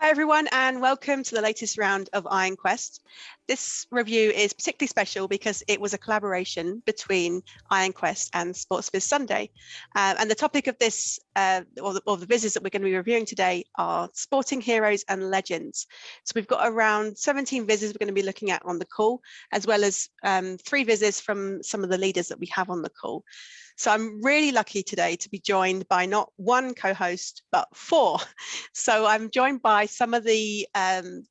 Hi everyone, and welcome to the latest round of Iron Quest. This review is particularly special because it was a collaboration between Iron Quest and Sports Viz Sunday. And the topic of this, or the vizzes that we're going to be reviewing today, are sporting heroes and legends. So we've got around 17 vizzes we're going to be looking at on the call, as well as 3 vizzes from some of the leaders that we have on the call. So I'm really lucky today to be joined by not one co-host, but 4. So I'm joined by some of the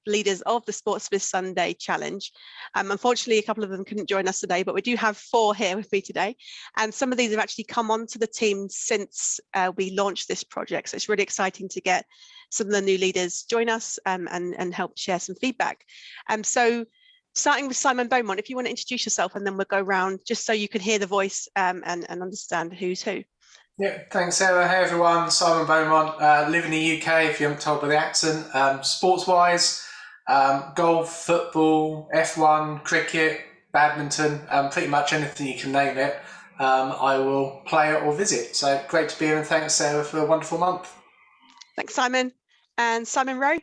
leaders of the Sports Viz Sunday Challenge. Unfortunately, a couple of them couldn't join us today, but we do have 4 here with me today. And some of these have actually come onto the team since we launched this project. So it's really exciting to get some of the new leaders join us and help share some feedback. So starting with Simon Beaumont, if you want to introduce yourself, and then we'll go around just so you can hear the voice and understand who's who. Yeah, thanks, Sarah. Hey, everyone. Simon Beaumont, live in the UK, if you haven't told by the accent. Sports-wise, golf, football, F1, cricket, badminton, pretty much anything you can name it, I will play it or visit. So great to be here, and thanks, Sarah, for a wonderful month. Thanks, Simon. And Simon Rowe?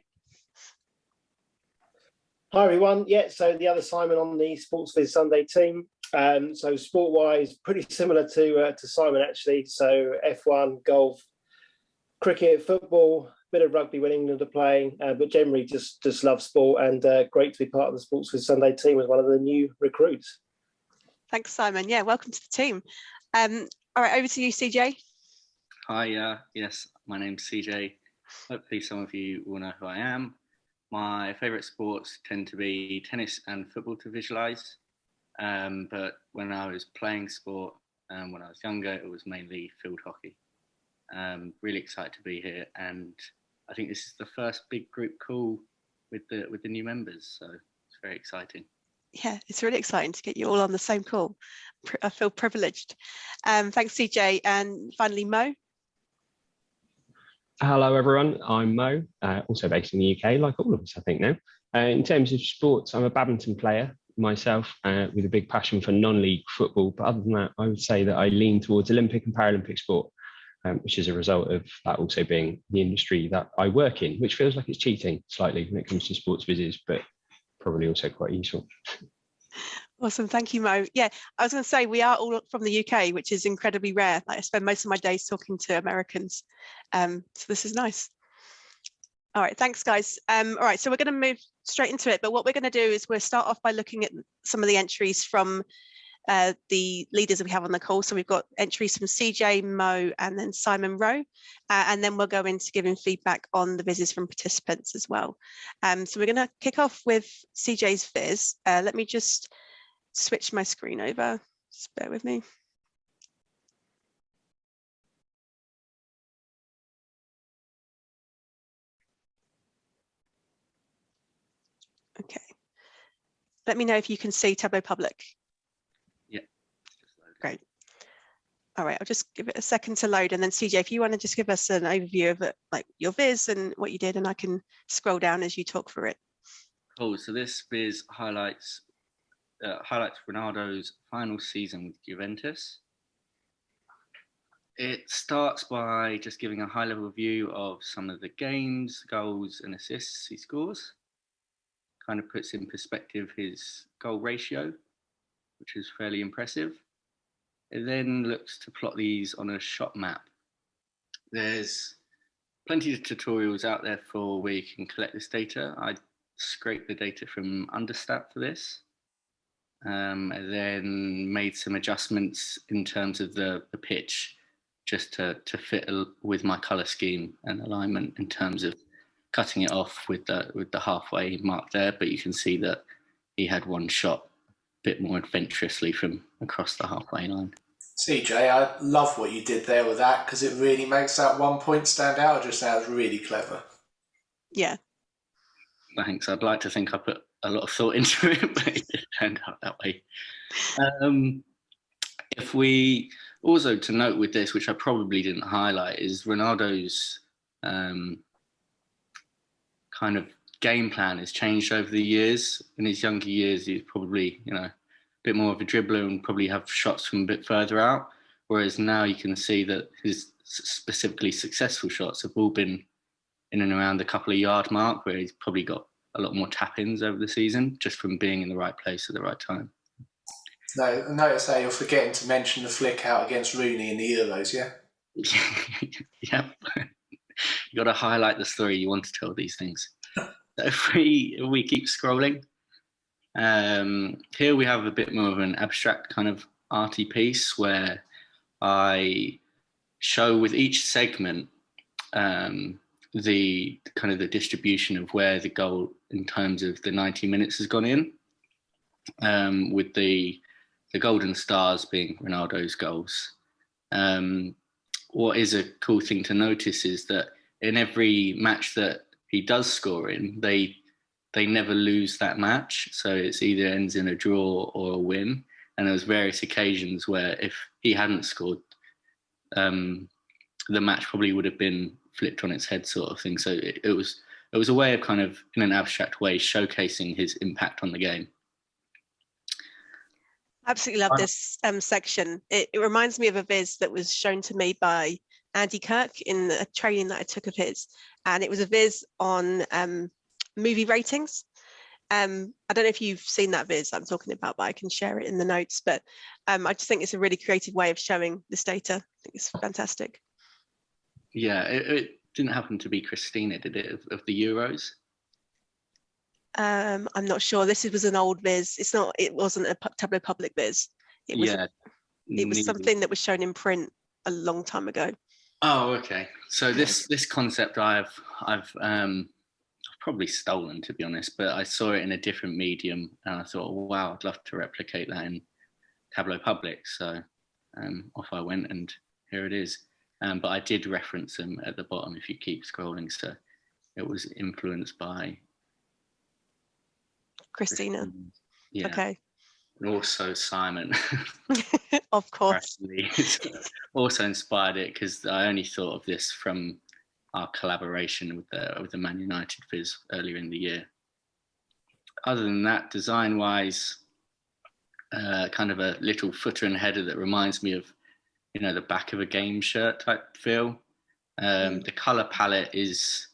Hi everyone. Yeah, so the other Simon on the Sports Viz Sunday team. So sport-wise, pretty similar to Simon actually. So F1, golf, cricket, football, bit of rugby when England are playing, but generally just love sport, and great to be part of the Sports Viz Sunday team as one of the new recruits. Thanks, Simon. Yeah, welcome to the team. All right, over to you, CJ. Hi, yes, my name's CJ. Hopefully some of you will know who I am. My favourite sports tend to be tennis and football to visualise, but when I was playing sport when I was younger, it was mainly field hockey. Really excited to be here, and I think this is the first big group call with the new members, so it's very exciting. Yeah, it's really exciting to get you all on the same call. I feel privileged. Thanks, CJ. And finally, Mo. Hello everyone, I'm Mo, also based in the UK, like all of us I think now. In terms of sports, I'm a badminton player myself, with a big passion for non-league football, but other than that I would say that I lean towards Olympic and Paralympic sport, which is a result of that also being the industry that I work in, which feels like it's cheating slightly when it comes to sports visits, but probably also quite useful. Awesome, thank you, Mo. Yeah, I was going to say we are all from the UK, which is incredibly rare. Like, I spend most of my days talking to Americans, so this is nice. All right, thanks, guys. All right, so we're going to move straight into it, but what we're going to do is we'll start off by looking at some of the entries from the leaders that we have on the call. So we've got entries from CJ, Mo, and then Simon Rowe, and then we'll go into giving feedback on the vizzes from participants as well. So we're going to kick off with CJ's viz. Let me just switch my screen over, just bear with me. Okay, let me know if you can see Tableau Public. Yeah. Great. All right, I'll just give it a second to load, and then CJ, if you want to just give us an overview of it, like your viz and what you did, and I can scroll down as you talk through it. Cool, so this viz highlights Ronaldo's final season with Juventus. It starts by just giving a high-level view of some of the games, goals and assists he scores. Kind of puts in perspective his goal ratio, which is fairly impressive. It then looks to plot these on a shot map. There's plenty of tutorials out there for where you can collect this data. I scraped the data from Understat for this. And then made some adjustments in terms of the pitch, just to fit with my colour scheme and alignment in terms of cutting it off with the halfway mark there. But you can see that he had one shot a bit more adventurously from across the halfway line. CJ, I love what you did there with that, because it really makes that 1 point stand out. I just think that's really clever. Yeah. Thanks. I'd like to think I put a lot of thought into it, but it just turned out that way. If we also to note with this, which I probably didn't highlight, is Ronaldo's kind of game plan has changed over the years. In his younger years, he's probably, a bit more of a dribbler and probably have shots from a bit further out. Whereas now you can see that his specifically successful shots have all been in and around the couple of yard mark, where he's probably got a lot more tap-ins over the season just from being in the right place at the right time. No, notice how you're forgetting to mention the flick out against Rooney in the Euros, yeah? Yep. You got to highlight the story you want to tell these things. So if we keep scrolling, here we have a bit more of an abstract kind of arty piece where I show with each segment the kind of the distribution of where the goal in terms of the 90 minutes has gone in, with the golden stars being Ronaldo's goals. What is a cool thing to notice is that in every match that he does score in, they never lose that match. So it's either ends in a draw or a win. And there was various occasions where if he hadn't scored, the match probably would have been flipped on its head, sort of thing. So it was a way of kind of, in an abstract way, showcasing his impact on the game. Absolutely love this section. It reminds me of a viz that was shown to me by Andy Kirk in a training that I took of his, and it was a viz on movie ratings. I don't know if you've seen that viz I'm talking about, but I can share it in the notes. But I just think it's a really creative way of showing this data. I think it's fantastic. Yeah, it didn't happen to be Christina, did it, of the Euros? I'm not sure. This was an old viz. It wasn't a Tableau public viz. It was something that was shown in print a long time ago. Oh, okay. So this concept I've probably stolen, to be honest, but I saw it in a different medium and I thought, wow, I'd love to replicate that in Tableau public. So off I went, and here it is. But I did reference them at the bottom if you keep scrolling. So it was influenced by Christina. Yeah. Okay. And also Simon. Of course. Also inspired it because I only thought of this from our collaboration with the Man United viz earlier in the year. Other than that, design-wise, kind of a little footer and header that reminds me of, the back of a game shirt type feel. The color palette is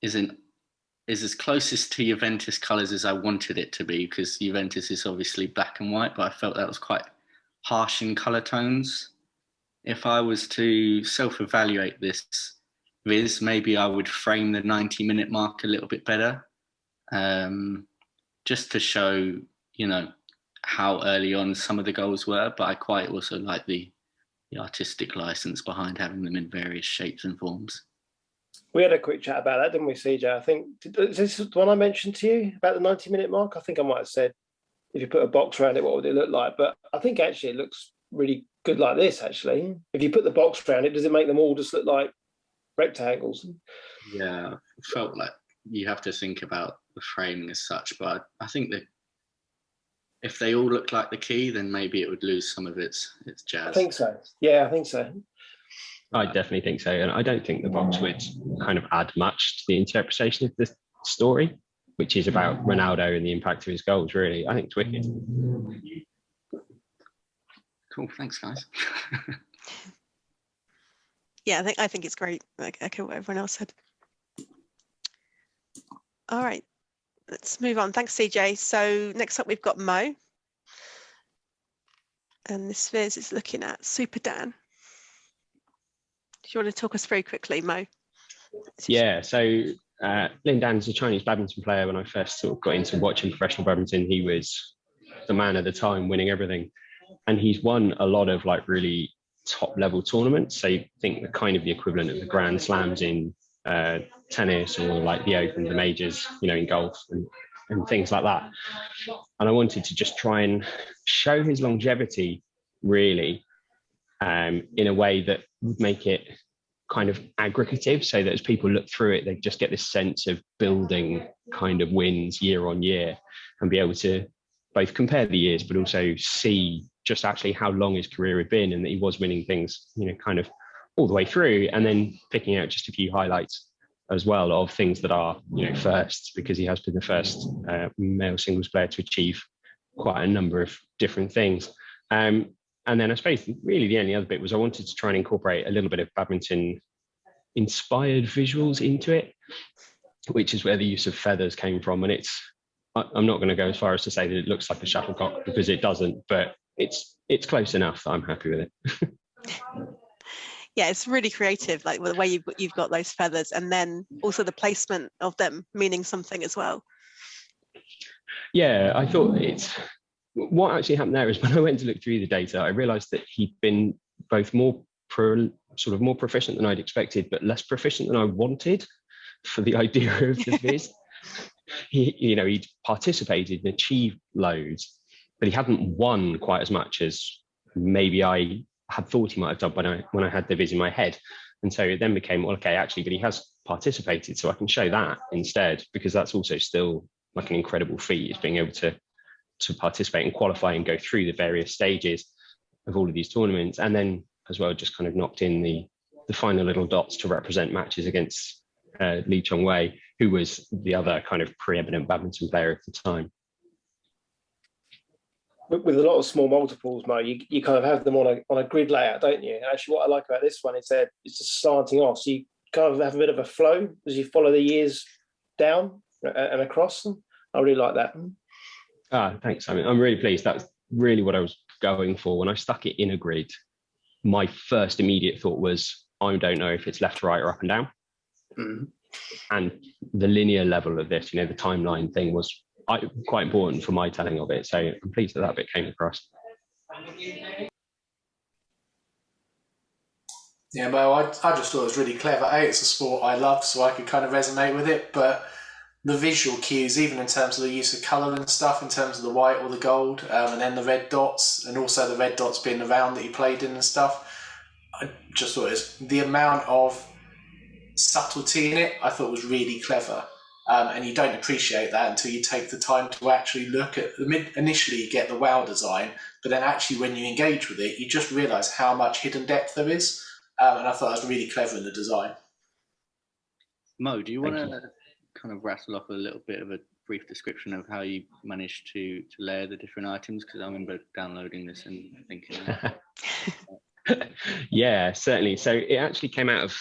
as closest to Juventus colours as I wanted it to be, because Juventus is obviously black and white, but I felt that was quite harsh in colour tones. If I was to self-evaluate this viz, maybe I would frame the 90-minute mark a little bit better, just to show, how early on some of the goals were, but I quite also like the artistic license behind having them in various shapes and forms. We had a quick chat about that, didn't we, CJ? I think, is this the one I mentioned to you about the 90-minute mark? I think I might have said, if you put a box around it, what would it look like? But I think actually it looks really good like this, actually. If you put the box around it, does it make them all just look like rectangles? Yeah, it felt like you have to think about the framing as such, but I think that if they all look like the key, then maybe it would lose some of its jazz. I think so. Yeah, I think so. I definitely think so. And I don't think the box would kind of add much to the interpretation of the story, which is about Ronaldo and the impact of his goals, really. I think it's wicked. Cool, thanks, guys. Yeah, I think it's great. I echo what everyone else said. All right, let's move on. Thanks, CJ. So next up, we've got Mo. And this viz is looking at Super Dan. Do you want to talk us through quickly, Mo? Yeah, so Lin Dan's a Chinese badminton player. When I first sort of got into watching professional badminton, he was the man at the time, winning everything. And he's won a lot of like really top level tournaments. So you think the equivalent of the Grand Slams in tennis, or like the Open, the majors, in golf and things like that. And I wanted to just try and show his longevity really in a way that would make it kind of aggregative, so that as people look through it, they just get this sense of building kind of wins year on year, and be able to both compare the years, but also see just actually how long his career had been, and that he was winning things, kind of all the way through, and then picking out just a few highlights as well of things that are, firsts, because he has been the first male singles player to achieve quite a number of different things. And then I suppose really the only other bit was I wanted to try and incorporate a little bit of badminton inspired visuals into it, which is where the use of feathers came from. And I'm not going to go as far as to say that it looks like a shuttlecock, because it doesn't, but it's close enough that I'm happy with it. Yeah, it's really creative, like the way you've got those feathers, and then also the placement of them meaning something as well. Yeah, I thought what actually happened there is when I went to look through the data, I realized that he'd been both more proficient than I'd expected, but less proficient than I wanted for the idea of the viz. He'd participated and achieved loads, but he hadn't won quite as much as maybe I had thought he might have done when I had the viz in my head. And so it then became, well, okay, actually, but he has participated, so I can show that instead, because that's also still like an incredible feat, is being able to participate and qualify and go through the various stages of all of these tournaments, and then as well just kind of knocked in the final little dots to represent matches against Lee Chong-wei, who was the other kind of preeminent badminton player at the time. With a lot of small multiples, Mo, you kind of have them on a grid layout, don't you? And actually, what I like about this one is that it's just slanting off, so you kind of have a bit of a flow as you follow the years down and across them. I really like that. Thanks, Simon. I'm really pleased. That's really what I was going for. When I stuck it in a grid, my first immediate thought was, I don't know if it's left to right or up and down. Mm-hmm. And the linear level of this, the timeline thing was quite important for my telling of it. So I'm pleased that bit came across. Yeah, Mo, I just thought it was really clever. It's a sport I love, so I could kind of resonate with it. But the visual cues, even in terms of the use of colour and stuff, in terms of the white or the gold, and then the red dots, and also the red dots being the round that he played in and stuff, I just thought the amount of subtlety in it, I thought was really clever. And you don't appreciate that until you take the time to actually look at initially you get the wow design, but then actually when you engage with it, you just realise how much hidden depth there is. And I thought it was really clever in the design. Mo, do you want to kind of rattle off a little bit of a brief description of how you managed to layer the different items? Because I remember downloading this and thinking... Yeah, certainly. So it actually came out of...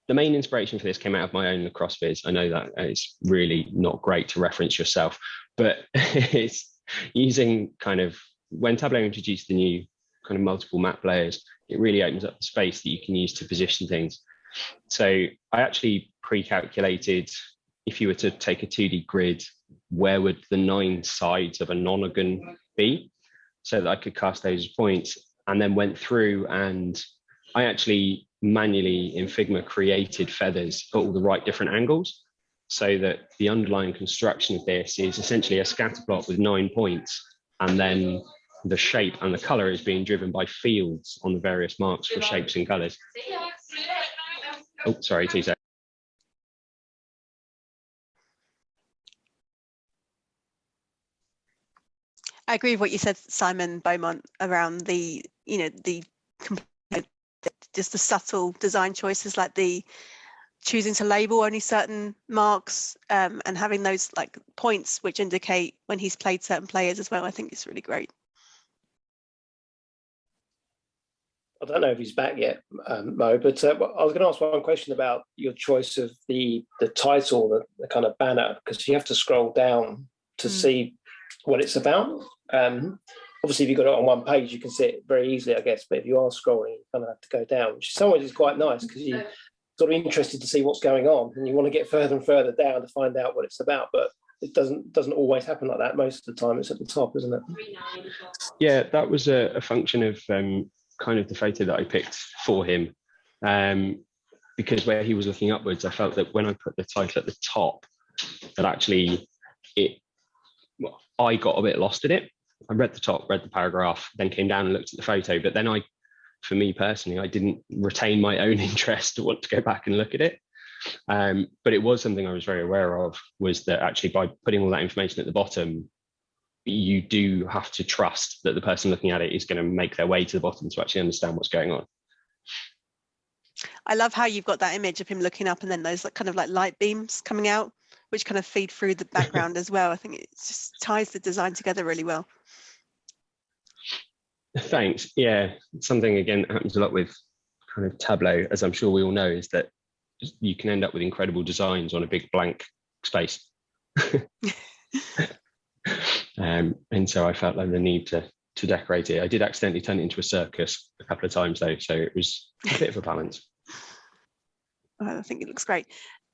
The main inspiration for this came out of my own lacrosse viz. I know that it's really not great to reference yourself, but it's using kind of, when Tableau introduced the new kind of multiple map layers, it really opens up the space that you can use to position things. So I actually pre-calculated, if you were to take a 2D grid, where would the 9 sides of a nonagon be, so that I could cast those as points, and then went through and I actually manually in Figma created feathers at all the right different angles, so that the underlying construction of this is essentially a scatter plot with 9 points, and then the shape and the color is being driven by fields on the various marks for shapes and colors. Oh, sorry, 2 seconds. I agree with what you said, Simon Beaumont, around the just the subtle design choices, like the choosing to label only certain marks, and having those like points which indicate when he's played certain players as well. I think it's really great. I don't know if he's back yet, Mo, but I was going to ask one question about your choice of the title, the kind of banner, because you have to scroll down to see what it's about. Obviously, if you've got it on one page, you can see it very easily, I guess. But if you are scrolling, you kind of have to go down, which in some ways is quite nice, because you're sort of interested to see what's going on, and you want to get further and further down to find out what it's about. But it doesn't always happen like that. Most of the time, it's at the top, isn't it? Yeah, that was a function of kind of the photo that I picked for him, because where he was looking upwards, I felt that when I put the title at the top, that actually I got a bit lost in it. I read the top, read the paragraph, then came down and looked at the photo. But then for me personally, I didn't retain my own interest to want to go back and look at it. But it was something I was very aware of, was that actually by putting all that information at the bottom, you do have to trust that the person looking at it is going to make their way to the bottom to actually understand what's going on. I love how you've got that image of him looking up and then those kind of like light beams coming out, which kind of feed through the background as well. I think it just ties the design together really well. Thanks. Yeah, something again that happens a lot with kind of Tableau, as I'm sure we all know, is that you can end up with incredible designs on a big blank space. And so I felt like the need to decorate it. I did accidentally turn it into a circus a couple of times though, so it was a bit of a balance. I think it looks great.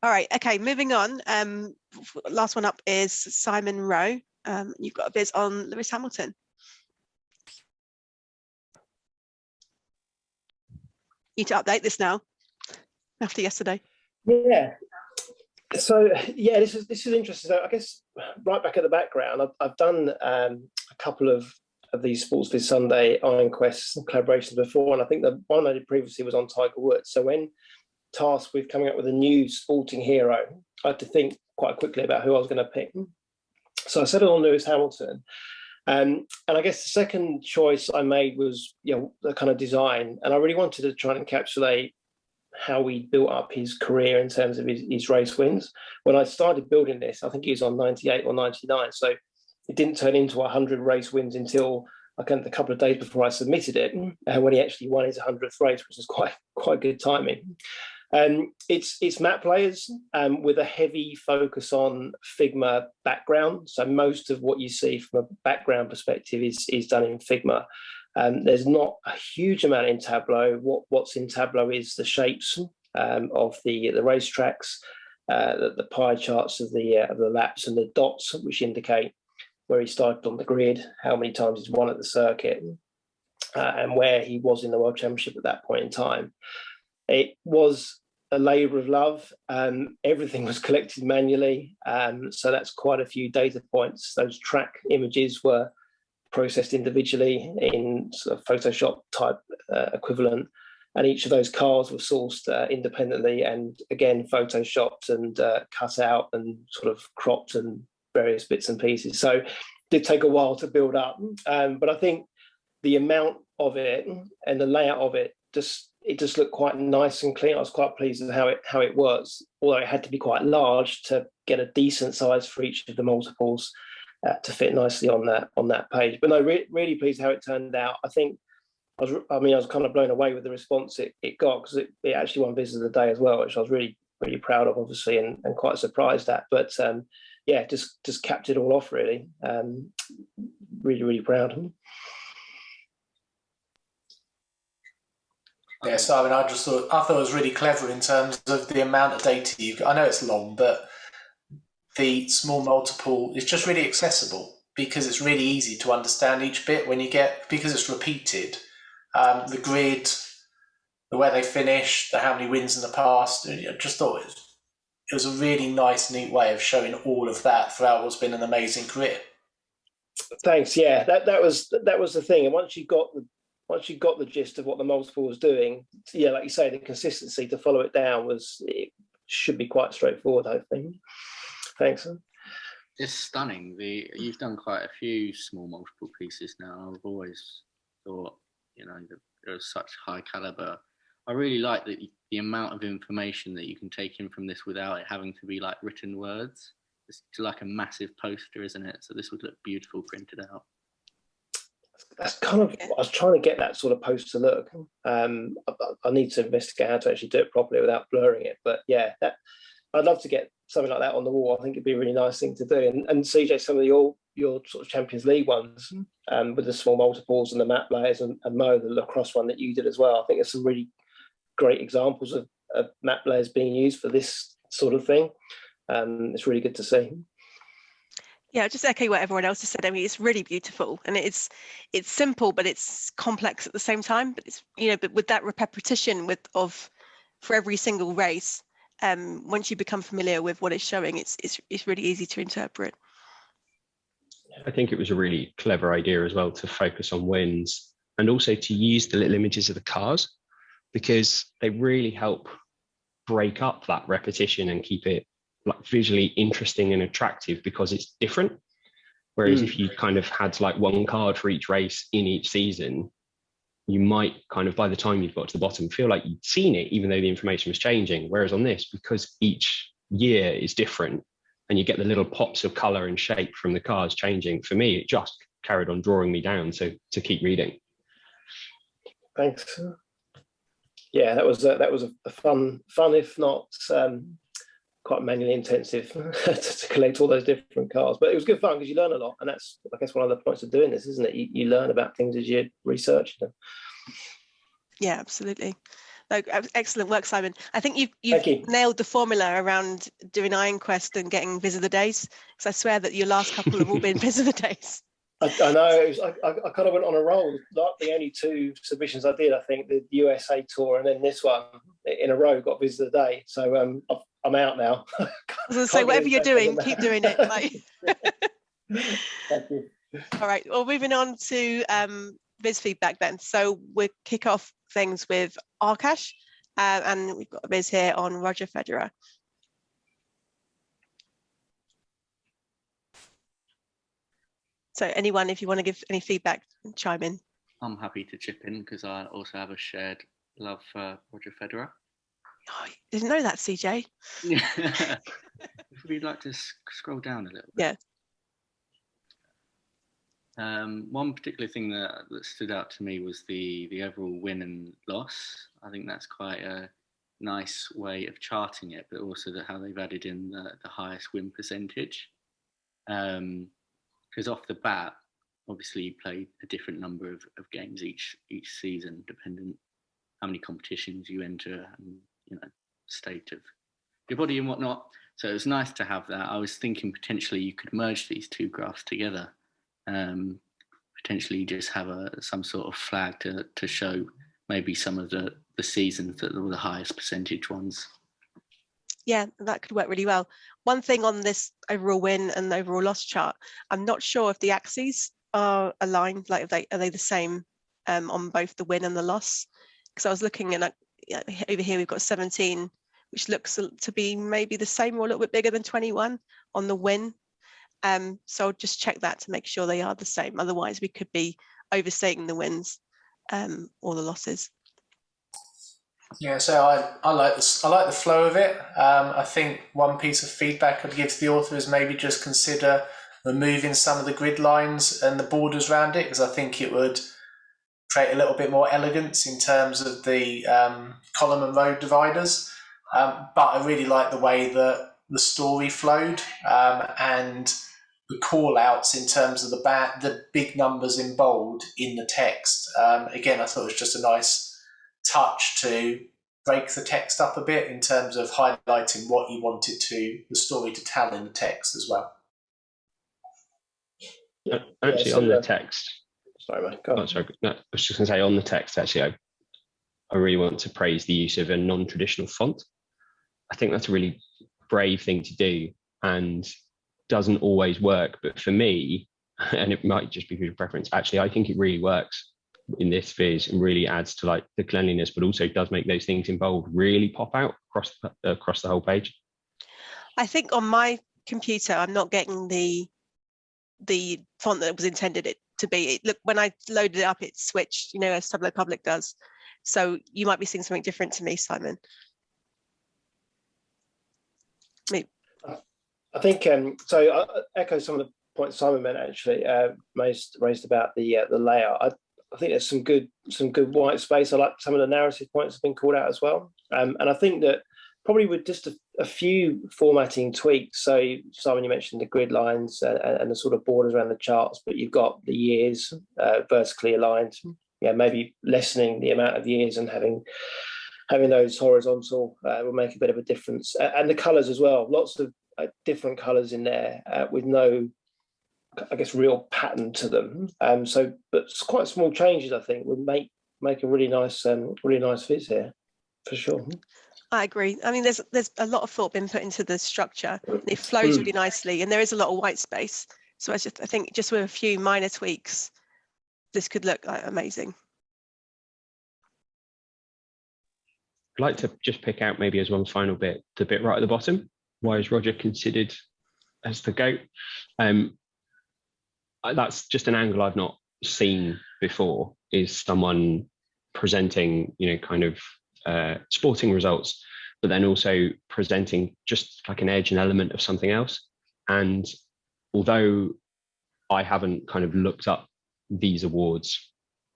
All right, okay, moving on. Last one up is Simon Rowe. You've got a viz on Lewis Hamilton. You need to update this now after yesterday. Yeah. So yeah, this is interesting. So I guess right back at the background, I've done a couple of these Sports Viz Sunday Iron Quest collaborations before, and I think the one I did previously was on Tiger Woods. So when tasked with coming up with a new sporting hero, I had to think quite quickly about who I was going to pick. So I settled on Lewis Hamilton. And I guess the second choice I made was, the kind of design. And I really wanted to try and encapsulate how he built up his career in terms of his race wins. When I started building this, I think he was on 98 or 99. So it didn't turn into 100 race wins until a couple of days before I submitted it, when he actually won his 100th race, which is quite good timing. It's map players with a heavy focus on Figma background. So most of what you see from a background perspective is done in Figma. There's not a huge amount in Tableau. What's in Tableau is the shapes of the racetracks, the pie charts of the laps, and the dots, which indicate where he started on the grid, how many times he's won at the circuit, and where he was in the World Championship at that point in time. It was a labour of love. Everything was collected manually, so that's quite a few data points. Those track images were processed individually in sort of Photoshop type equivalent, and each of those cars were sourced independently and again photoshopped and cut out and sort of cropped and various bits and pieces. So it did take a while to build up, but I think the amount of it and the layout of it just looked quite nice and clean. I was quite pleased with how it works, although it had to be quite large to get a decent size for each of the multiples to fit nicely on that page. But no, really pleased how it turned out. I think I was kind of blown away with the response it got, because it actually won Viz of the Day as well, which I was really proud of, obviously, and quite surprised at. But yeah, just capped it all off really. Really proud. Yeah, Simon, I thought it was really clever in terms of the amount of data you've got. I know it's long, but the small multiple is just really accessible because it's really easy to understand each bit because it's repeated. The grid, the where they finish, how many wins in the past. I just thought it was a really nice, neat way of showing all of that throughout what's been an amazing career. Thanks. Yeah, that was the thing. And once you got the gist of what the multiple was doing, yeah, like you say, the consistency to follow it down should be quite straightforward, I think. Thanks. It's stunning. You've done quite a few small multiple pieces now. I've always thought, they're such high caliber. I really like the amount of information that you can take in from this without it having to be like written words. It's like a massive poster, isn't it? So this would look beautiful printed out. That's kind of, I was trying to get that sort of poster look. I need to investigate how to actually do it properly without blurring it. But yeah, I'd love to get something like that on the wall. I think it'd be a really nice thing to do. And CJ, some of your sort of Champions League ones with the small multiples and the map layers and Mo, the lacrosse one that you did as well. I think there's some really great examples of map layers being used for this sort of thing. It's really good to see. Yeah, just echo what everyone else has said. I mean, it's really beautiful, and it's simple, but it's complex at the same time. But it's but with that repetition for every single race, once you become familiar with what it's showing, it's really easy to interpret. I think it was a really clever idea as well to focus on wins and also to use the little images of the cars, because they really help break up that repetition and keep it like visually interesting and attractive because it's different. Whereas if you kind of had like one card for each race in each season, you might kind of, by the time you've got to the bottom, feel like you'd seen it, even though the information was changing. Whereas on this, because each year is different and you get the little pops of color and shape from the cards changing, for me, it just carried on drawing me down to keep reading. Thanks. Yeah, that was a fun if not quite manually intensive to collect all those different cards. But it was good fun because you learn a lot, and that's, I guess, one of the points of doing this, isn't it? You learn about things as you research them. Yeah, absolutely. No, excellent work, Simon. I think you've nailed the formula around doing IronQuest and getting Viz of the Days, because I swear that your last couple have all been Viz of the Days. I know. I kind of went on a roll. Like the only two submissions I did, I think, the USA tour and then this one in a row got Viz of the Day. So I'm out now. I was going to say, whatever you're doing, keep doing it. Like. Thank you. All right. Well, moving on to Viz feedback then. So we'll kick off things with Aakarsh, and we've got a Viz here on Roger Federer. So anyone, if you want to give any feedback, chime in. I'm happy to chip in because I also have a shared love for Roger Federer. Oh, you didn't know that, CJ? Yeah. If we'd like to scroll down a little bit. Yeah. One particular thing that stood out to me was the overall win and loss. I think that's quite a nice way of charting it, but also how they've added in the highest win percentage. Because off the bat, obviously you play a different number of games each season, depending how many competitions you enter and state of your body and whatnot. So it was nice to have that. I was thinking potentially you could merge these two graphs together. Potentially just have some sort of flag to show maybe some of the seasons that were the highest percentage ones. Yeah, that could work really well. One thing on this overall win and overall loss chart, I'm not sure if the axes are aligned, like are they the same on both the win and the loss? Because I was looking at over here, we've got 17, which looks to be maybe the same or a little bit bigger than 21 on the win. So I'll just check that to make sure they are the same. Otherwise, we could be overstating the wins or the losses. Yeah, so I like the flow of it. I think one piece of feedback I'd give to the author is maybe just consider removing some of the grid lines and the borders around it, because I think it would create a little bit more elegance in terms of the column and row dividers. But I really like the way that the story flowed and the call outs in terms of the big numbers in bold in the text. Again, I thought it was just a nice touch to break the text up a bit in terms of highlighting what you wanted the story to tell in the text as well. Actually, on the text. Sorry, mate. Go on. Oh, sorry. No, I was just going to say on the text, actually, I really want to praise the use of a non-traditional font. I think that's a really brave thing to do and doesn't always work. But for me, and it might just be your preference, actually, I think it really works in this Viz and really adds to like the cleanliness, but also does make those things in bold really pop out across the whole page. I think on my computer, I'm not getting the font that was intended it to be. Look, when I loaded it up, it switched, as Tableau Public does. So you might be seeing something different to me, Simon. I think so. I echo some of the points Simon meant actually raised about the layout. I think there's some good white space. I like some of the narrative points have been called out as well. And I think that probably with just a few formatting tweaks. So Simon, you mentioned the grid lines and the sort of borders around the charts, but you've got the years vertically aligned. Yeah, maybe lessening the amount of years and having those horizontal will make a bit of a difference. And the colours as well. Lots of different colours in there with no, I guess, real pattern to them. But quite small changes, I think, would make a really nice Viz here, for sure. I agree. I mean, there's a lot of thought been put into the structure. It flows really nicely, and there is a lot of white space. So I think just with a few minor tweaks, this could look amazing. I'd like to just pick out maybe as one final bit, the bit right at the bottom. Why is Roger considered as the GOAT? That's just an angle I've not seen before, is someone presenting, kind of sporting results, but then also presenting just like an edge and element of something else. And although I haven't kind of looked up these awards,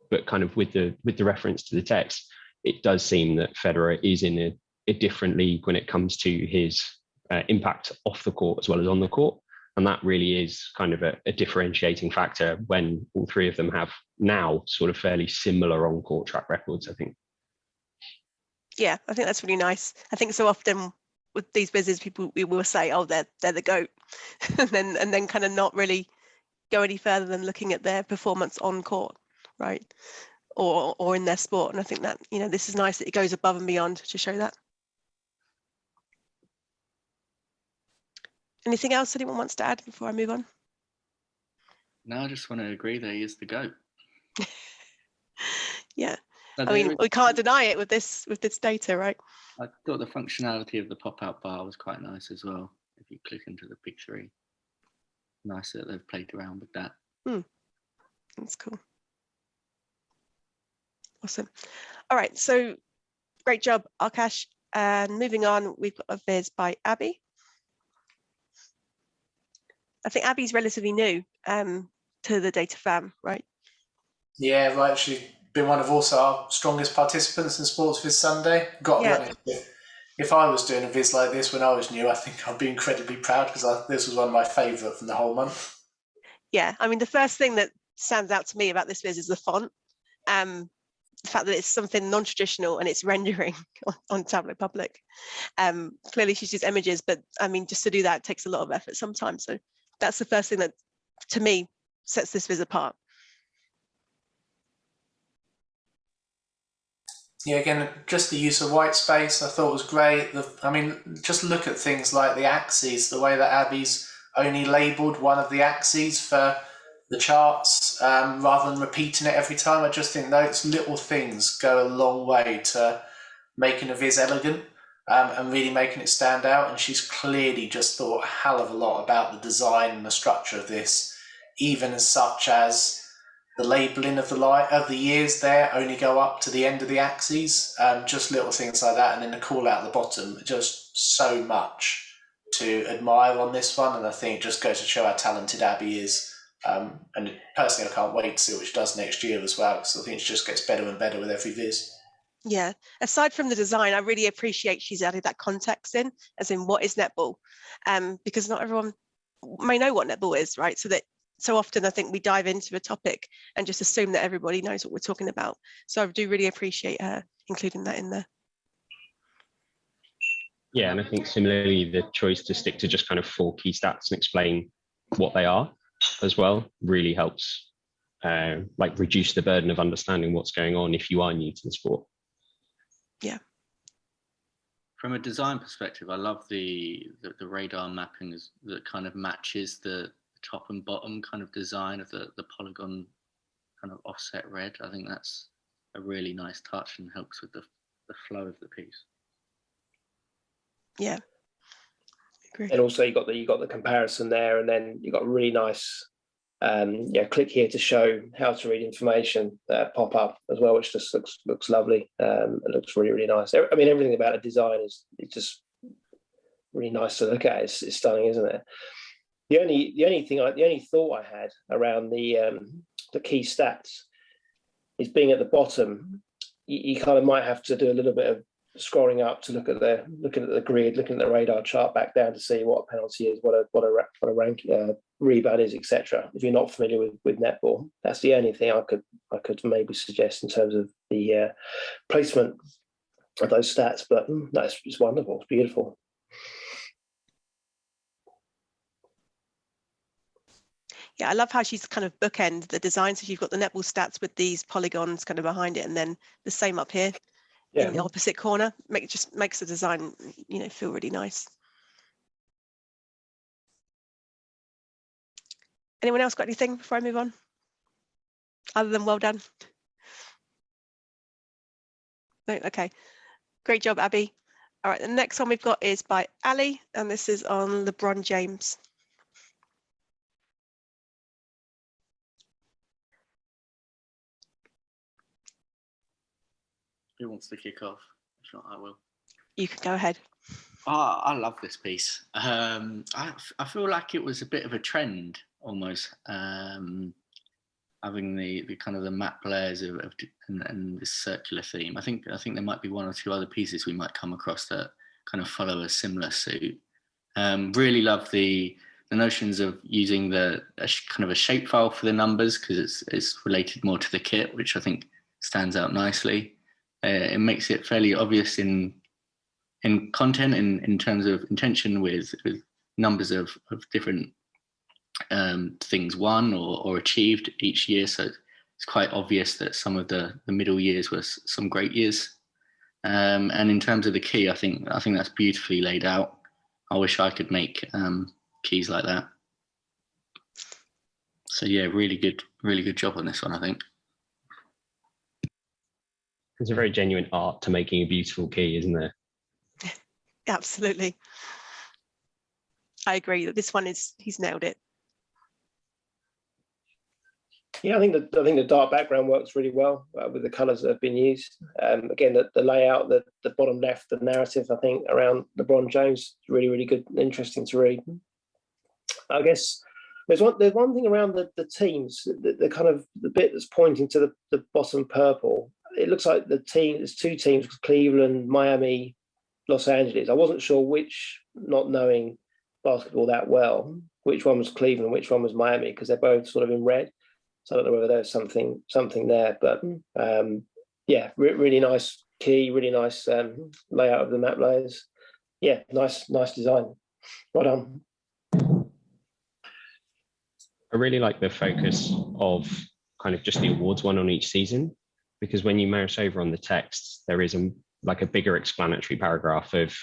but kind of with the reference to the text, it does seem that Federer is in a different league when it comes to his impact off the court as well as on the court. And that really is kind of a differentiating factor when all three of them have now sort of fairly similar on-court track records, I think. Yeah, I think that's really nice. I think so often with these business people, we will say, oh, they're the GOAT, and then kind of not really go any further than looking at their performance on court, right? Or in their sport. And I think that, you know, this is nice that it goes above and beyond to show that. Anything else anyone wants to add before I move on? No, I just want to agree that he is the GOAT. Yeah, I mean, we can't deny it with this data, right? I thought the functionality of the pop-out bar was quite nice as well. If you click into the big three, nice that they've played around with that. That's cool. Awesome. All right, so great job, Aakarsh. And moving on, we've got a viz by Abbie. I think Abbie's relatively new to the data fam, right? Yeah, I've actually been one of also our strongest participants in Sports Viz Sunday. Got to be honest, if I was doing a viz like this when I was new, I think I'd be incredibly proud because this was one of my favourite from the whole month. Yeah, I mean, the first thing that stands out to me about this viz is the font. The fact that it's something non-traditional and it's rendering on Tableau Public. Clearly she's used images, but I mean, just to do that takes a lot of effort sometimes. So that's the first thing that, to me, sets this viz apart. Yeah, again, just the use of white space I thought was great. I mean, just look at things like the axes, the way that Abbie's only labelled one of the axes for the charts rather than repeating it every time. I just think those little things go a long way to making a viz elegant and really making it stand out. And she's clearly just thought a hell of a lot about the design and the structure of this, even as such as the labelling of the years there only go up to the end of the axes. Just little things like that. And then the call out at the bottom, just so much to admire on this one. And I think it just goes to show how talented Abbie is. And personally, I can't wait to see what she does next year as well, because I think she just gets better and better with every viz. Yeah, aside from the design, I really appreciate she's added that context in, as in what is netball, because not everyone may know what netball is, right? So that so often I think we dive into a topic and just assume that everybody knows what we're talking about. So I do really appreciate her including that in there. Yeah, and I think similarly, the choice to stick to just kind of 4 key stats and explain what they are as well really helps like reduce the burden of understanding what's going on if you are new to the sport. Yeah. From a design perspective, I love the radar mapping that kind of matches the top and bottom kind of design of the polygon kind of offset red. I think that's a really nice touch and helps with the flow of the piece. Yeah. Agree. And also you got the comparison there, and then you got a really nice click here to show how to read information pop up as well, which just looks lovely. It looks really, really nice. I mean, everything about the design is just really nice to look at. It's stunning, isn't it? The only thought I had around the key stats is being at the bottom. You kind of might have to do a little bit of scrolling up to looking at the grid, looking at the radar chart back down to see what a penalty is, what a rank rebound is, etc. If you're not familiar with netball, that's the only thing I could maybe suggest in terms of the placement of those stats. But it's wonderful, it's beautiful. Yeah, I love how she's kind of bookend the design. So you've got the netball stats with these polygons kind of behind it, and then the same up here in the opposite corner. Just makes the design, feel really nice. Anyone else got anything before I move on? Other than well done? No, okay. Great job, Abbie. All right, the next one we've got is by Ali, and this is on LeBron James. Who wants to kick off? If not, I will. You can go ahead. Oh, I love this piece. I feel like it was a bit of a trend almost. having the kind of the map layers and this circular theme. I think there might be one or two other pieces we might come across that kind of follow a similar suit. Really love the notions of using kind of a shapefile for the numbers, because it's related more to the kit, which I think stands out nicely. It makes it fairly obvious in content in terms of intention with numbers of different things won or achieved each year. So it's quite obvious that some of the middle years were some great years. And in terms of the key, I think that's beautifully laid out. I wish I could make keys like that. So yeah, really good job on this one, I think. There's a very genuine art to making a beautiful key, isn't there? Absolutely. I agree that this one he's nailed it. Yeah, I think the dark background works really well with the colours that have been used. Again, the layout, the bottom left, the narrative, I think, around LeBron James, really good, interesting to read. I guess there's one thing around the teams, the kind of the bit that's pointing to the bottom purple. It looks like there's two teams, Cleveland, Miami, Los Angeles. I wasn't sure which, not knowing basketball that well, which one was Cleveland, which one was Miami, because they're both sort of in red. So I don't know whether there's something there, but yeah, really nice key, really nice layout of the map layers. Yeah, nice design. Well done. I really like the focus of kind of just the awards won on each season, because when you mouse over on the text, there is a bigger explanatory paragraph of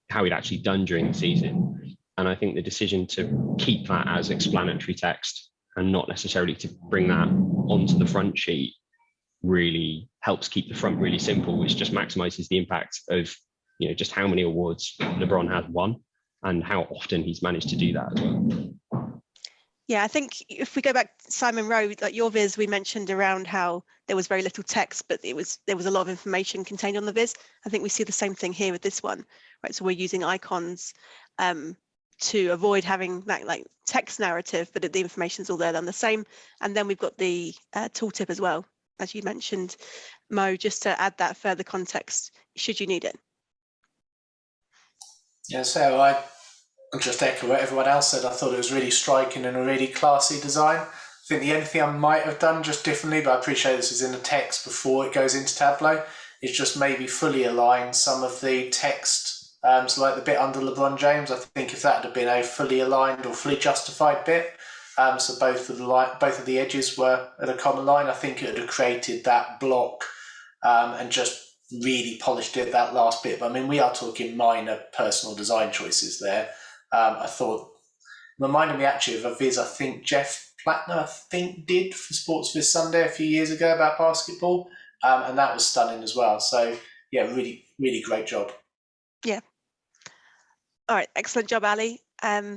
how he'd actually done during the season. And I think the decision to keep that as explanatory text and not necessarily to bring that onto the front sheet really helps keep the front really simple, which just maximizes the impact of, just how many awards LeBron has won and how often he's managed to do that as well. Yeah, I think if we go back to Simon Rowe, like your viz, we mentioned around how there was very little text, but there was a lot of information contained on the viz. I think we see the same thing here with this one, right? So we're using icons to avoid having that like text narrative, but the information's all there, done the same. And then we've got the tooltip as well, as you mentioned, Mo, just to add that further context, should you need it. Yeah, so I just echo what everyone else said. I thought it was really striking and a really classy design. I think the only thing I might have done just differently, but I appreciate this is in the text before it goes into Tableau, is just maybe fully align some of the text. So like the bit under LeBron James, I think if that had been a fully aligned or fully justified bit, so both of the edges were at a common line, I think it would have created that block and just really polished it, that last bit. But I mean, we are talking minor personal design choices there. I thought, reminded me actually of a viz I think Jeff Plattner did for Sports Viz Sunday a few years ago about basketball, and that was stunning as well. So yeah, really great job. Yeah. All right, excellent job, Ali.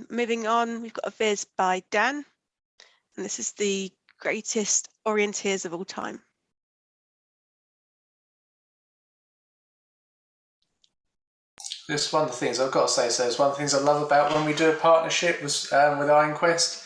Moving on, we've got a viz by Dan, and this is the greatest orienteers of all time. This one of the things I've got to say, so it's one of the things I love about when we do a partnership with IronQuest.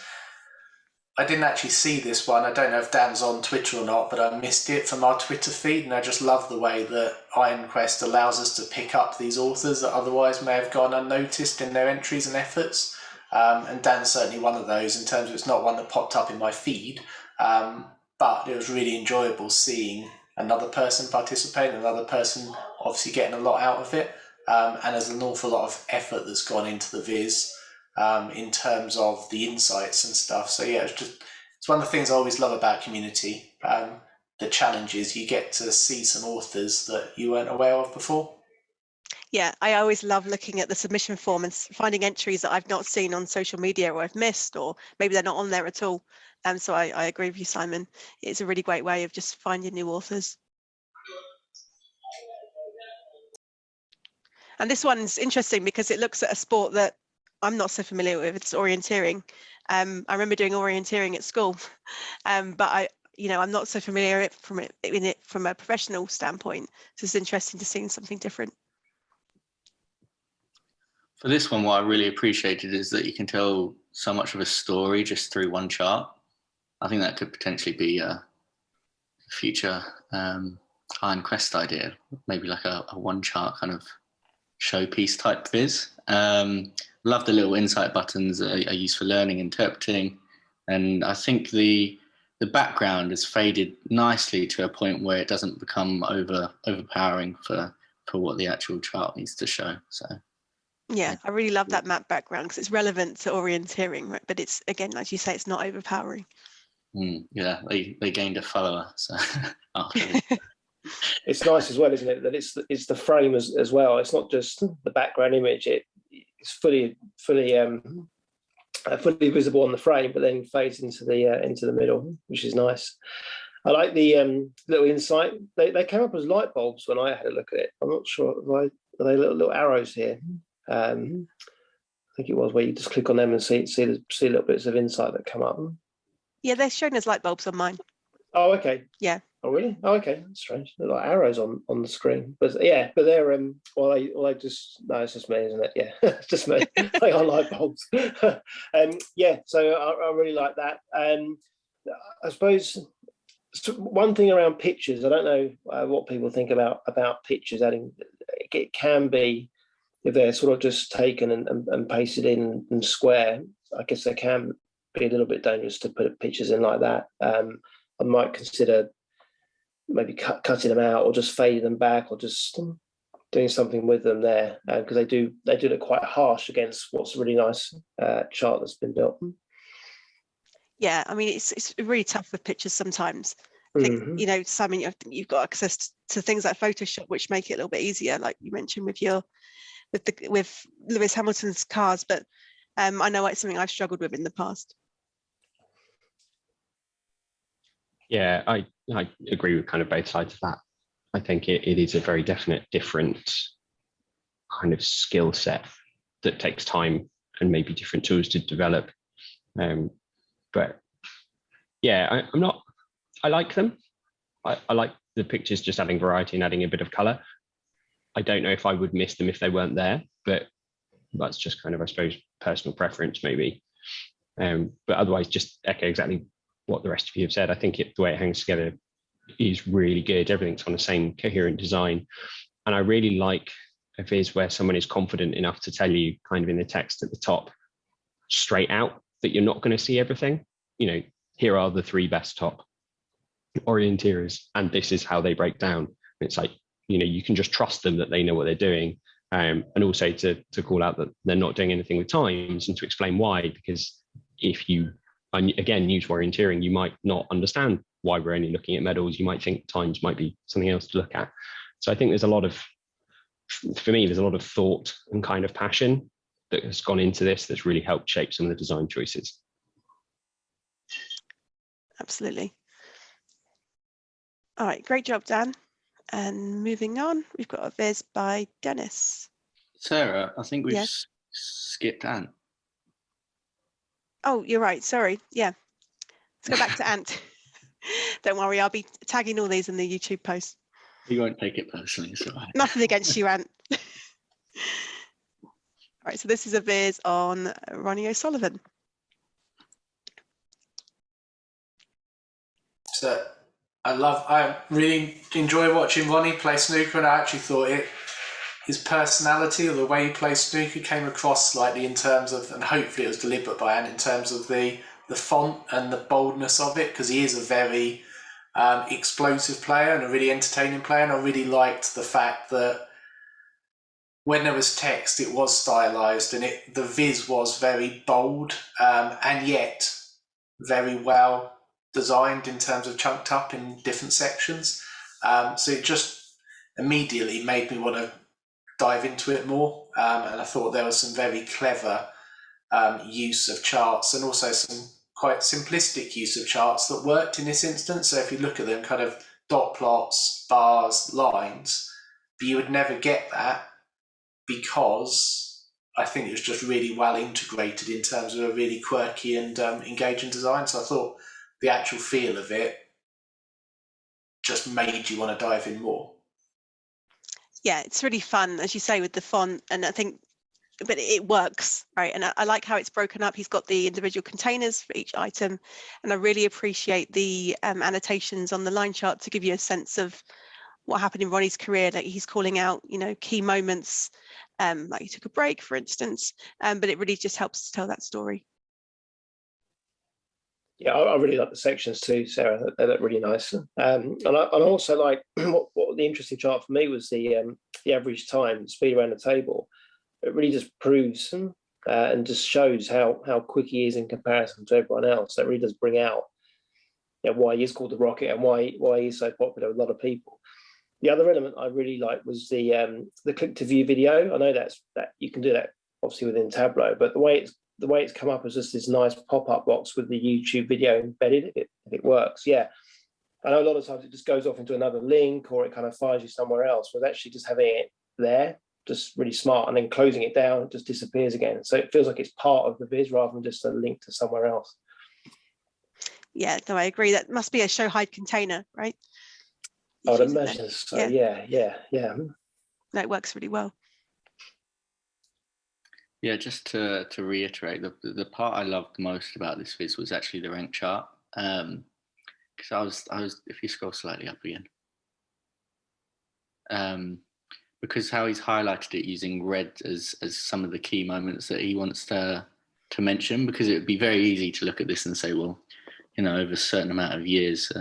I didn't actually see this one. I don't know if Dan's on Twitter or not, but I missed it from our Twitter feed, and I just love the way that IronQuest allows us to pick up these authors that otherwise may have gone unnoticed in their entries and efforts. And Dan's certainly one of those in terms of it's not one that popped up in my feed, but it was really enjoyable seeing another person participate, another person obviously getting a lot out of it. And there's an awful lot of effort that's gone into the viz in terms of the insights and stuff. So yeah, it's one of the things I always love about community. The challenge is you get to see some authors that you weren't aware of before. Yeah, I always love looking at the submission form and finding entries that I've not seen on social media or I've missed, or maybe they're not on there at all. So I agree with you, Simon. It's a really great way of just finding new authors. And this one's interesting because it looks at a sport that I'm not so familiar with. It's orienteering. I remember doing orienteering at school, but I'm not so familiar from a professional standpoint. So it's interesting to see something different. For this one, what I really appreciated is that you can tell so much of a story just through one chart. I think that could potentially be a future Iron Quest idea, maybe like a one chart kind of showpiece type viz. Love the little insight buttons are used for learning, interpreting, and I think the background has faded nicely to a point where it doesn't become overpowering for what the actual chart needs to show. So yeah, I really love that map background because it's relevant to orienteering, right? But it's, again, like you say, it's not overpowering. Yeah, they gained a follower. So after it's nice as well, isn't it, that it's the frame as well. It's not just the background image. It's fully visible on the frame, but then fades into the middle, which is nice. I like the little insight. They came up as light bulbs when I had a look at it. I'm not sure. Are they little arrows here? I think it was where you just click on them and see little bits of insight that come up. Yeah, they're shown as light bulbs on mine. Oh, okay. Yeah. Oh, really? Oh, okay. That's strange. They're like arrows on the screen. But they're they just, no, it's just me, isn't it? Yeah, it's just me. They are light bulbs. Yeah. So I really like that. I suppose one thing around pictures, I don't know what people think about pictures. Adding, it can be, if they're sort of just taken and pasted in and square, I guess they can be a little bit dangerous to put pictures in like that. I might consider maybe cutting them out, or just fading them back, or just doing something with them there, because they do look quite harsh against what's a really nice chart that's been built. Yeah, I mean, it's really tough with pictures sometimes. I think, you know, Simon, you've got access to things like Photoshop, which make it a little bit easier, like you mentioned with Lewis Hamilton's cars, but I know it's something I've struggled with in the past. Yeah, I agree with kind of both sides of that. I think it is a very definite different kind of skill set that takes time and maybe different tools to develop. But yeah, I like them. I like the pictures just adding variety and adding a bit of color. I don't know if I would miss them if they weren't there, but that's just kind of, I suppose, personal preference maybe. But otherwise, just echo exactly what the rest of you have said. I think the way it hangs together is really good. Everything's on the same coherent design. And I really like a viz where someone is confident enough to tell you kind of in the text at the top straight out that you're not going to see everything. You know, here are the 3 best top orienteers, and this is how they break down. And it's like, you know, you can just trust them that they know what they're doing. And also to call out that they're not doing anything with times, and to explain why, because if you, again, new to orienteering, you might not understand why we're only looking at medals. You might think times might be something else to look at. So I think there's a lot of thought and kind of passion that has gone into this that's really helped shape some of the design choices. Absolutely. All right, great job, Dan. And moving on, we've got a viz by Dennis. Sarah, I think we've skipped Ant. Oh, you're right. Sorry. Yeah. Let's go back to Ant. Don't worry, I'll be tagging all these in the YouTube post. You won't take it personally, it's all right. Nothing against you, Ant. All right, so this is a viz on Ronnie O'Sullivan. So I really enjoy watching Ronnie play snooker, and I actually thought his personality, or the way he plays snooker, came across slightly in terms of, and hopefully it was deliberate by Ant, in terms of the font and the boldness of it, because he is a very explosive player and a really entertaining player. And I really liked the fact that when there was text, it was stylized, and the viz was very bold, and yet very well designed in terms of chunked up in different sections. So it just immediately made me want to dive into it more. And I thought there was some very clever use of charts, and also some quite simplistic use of charts that worked in this instance. So if you look at them, kind of dot plots, bars, lines, but you would never get that, because I think it was just really well integrated in terms of a really quirky and engaging design. So I thought the actual feel of it just made you want to dive in more. Yeah, it's really fun, as you say, with the font. And I think it works, right? And I like how it's broken up. He's got the individual containers for each item, and I really appreciate the annotations on the line chart to give you a sense of what happened in Ronnie's career. Like he's calling out, key moments, like he took a break, for instance, but it really just helps to tell that story. Yeah, I really like the sections too, Sarah. They look really nice. And I also like what the interesting chart for me was the average time, speed around the table. It really just proves and just shows how quick he is in comparison to everyone else. That really does bring out why he is called the Rocket and why he is so popular with a lot of people. The other element I really liked was the click to view video. I know that you can do that obviously within Tableau, but the way it's come up as just this nice pop-up box with the YouTube video embedded, if it works. Yeah, I know a lot of times it just goes off into another link or it kind of fires you somewhere else, but actually just having it there, just really smart, and then closing it down, it just disappears again. So it feels like it's part of the viz rather than just a link to somewhere else. Yeah, no, I agree. That must be a show hide container, right? I would imagine so. Yeah. No, it works really well. Yeah, just to reiterate, the part I loved most about this viz was actually the rank chart. Because I was if you scroll slightly up again, because how he's highlighted it using red as some of the key moments that he wants to mention, because it would be very easy to look at this and say, well, over a certain amount of years,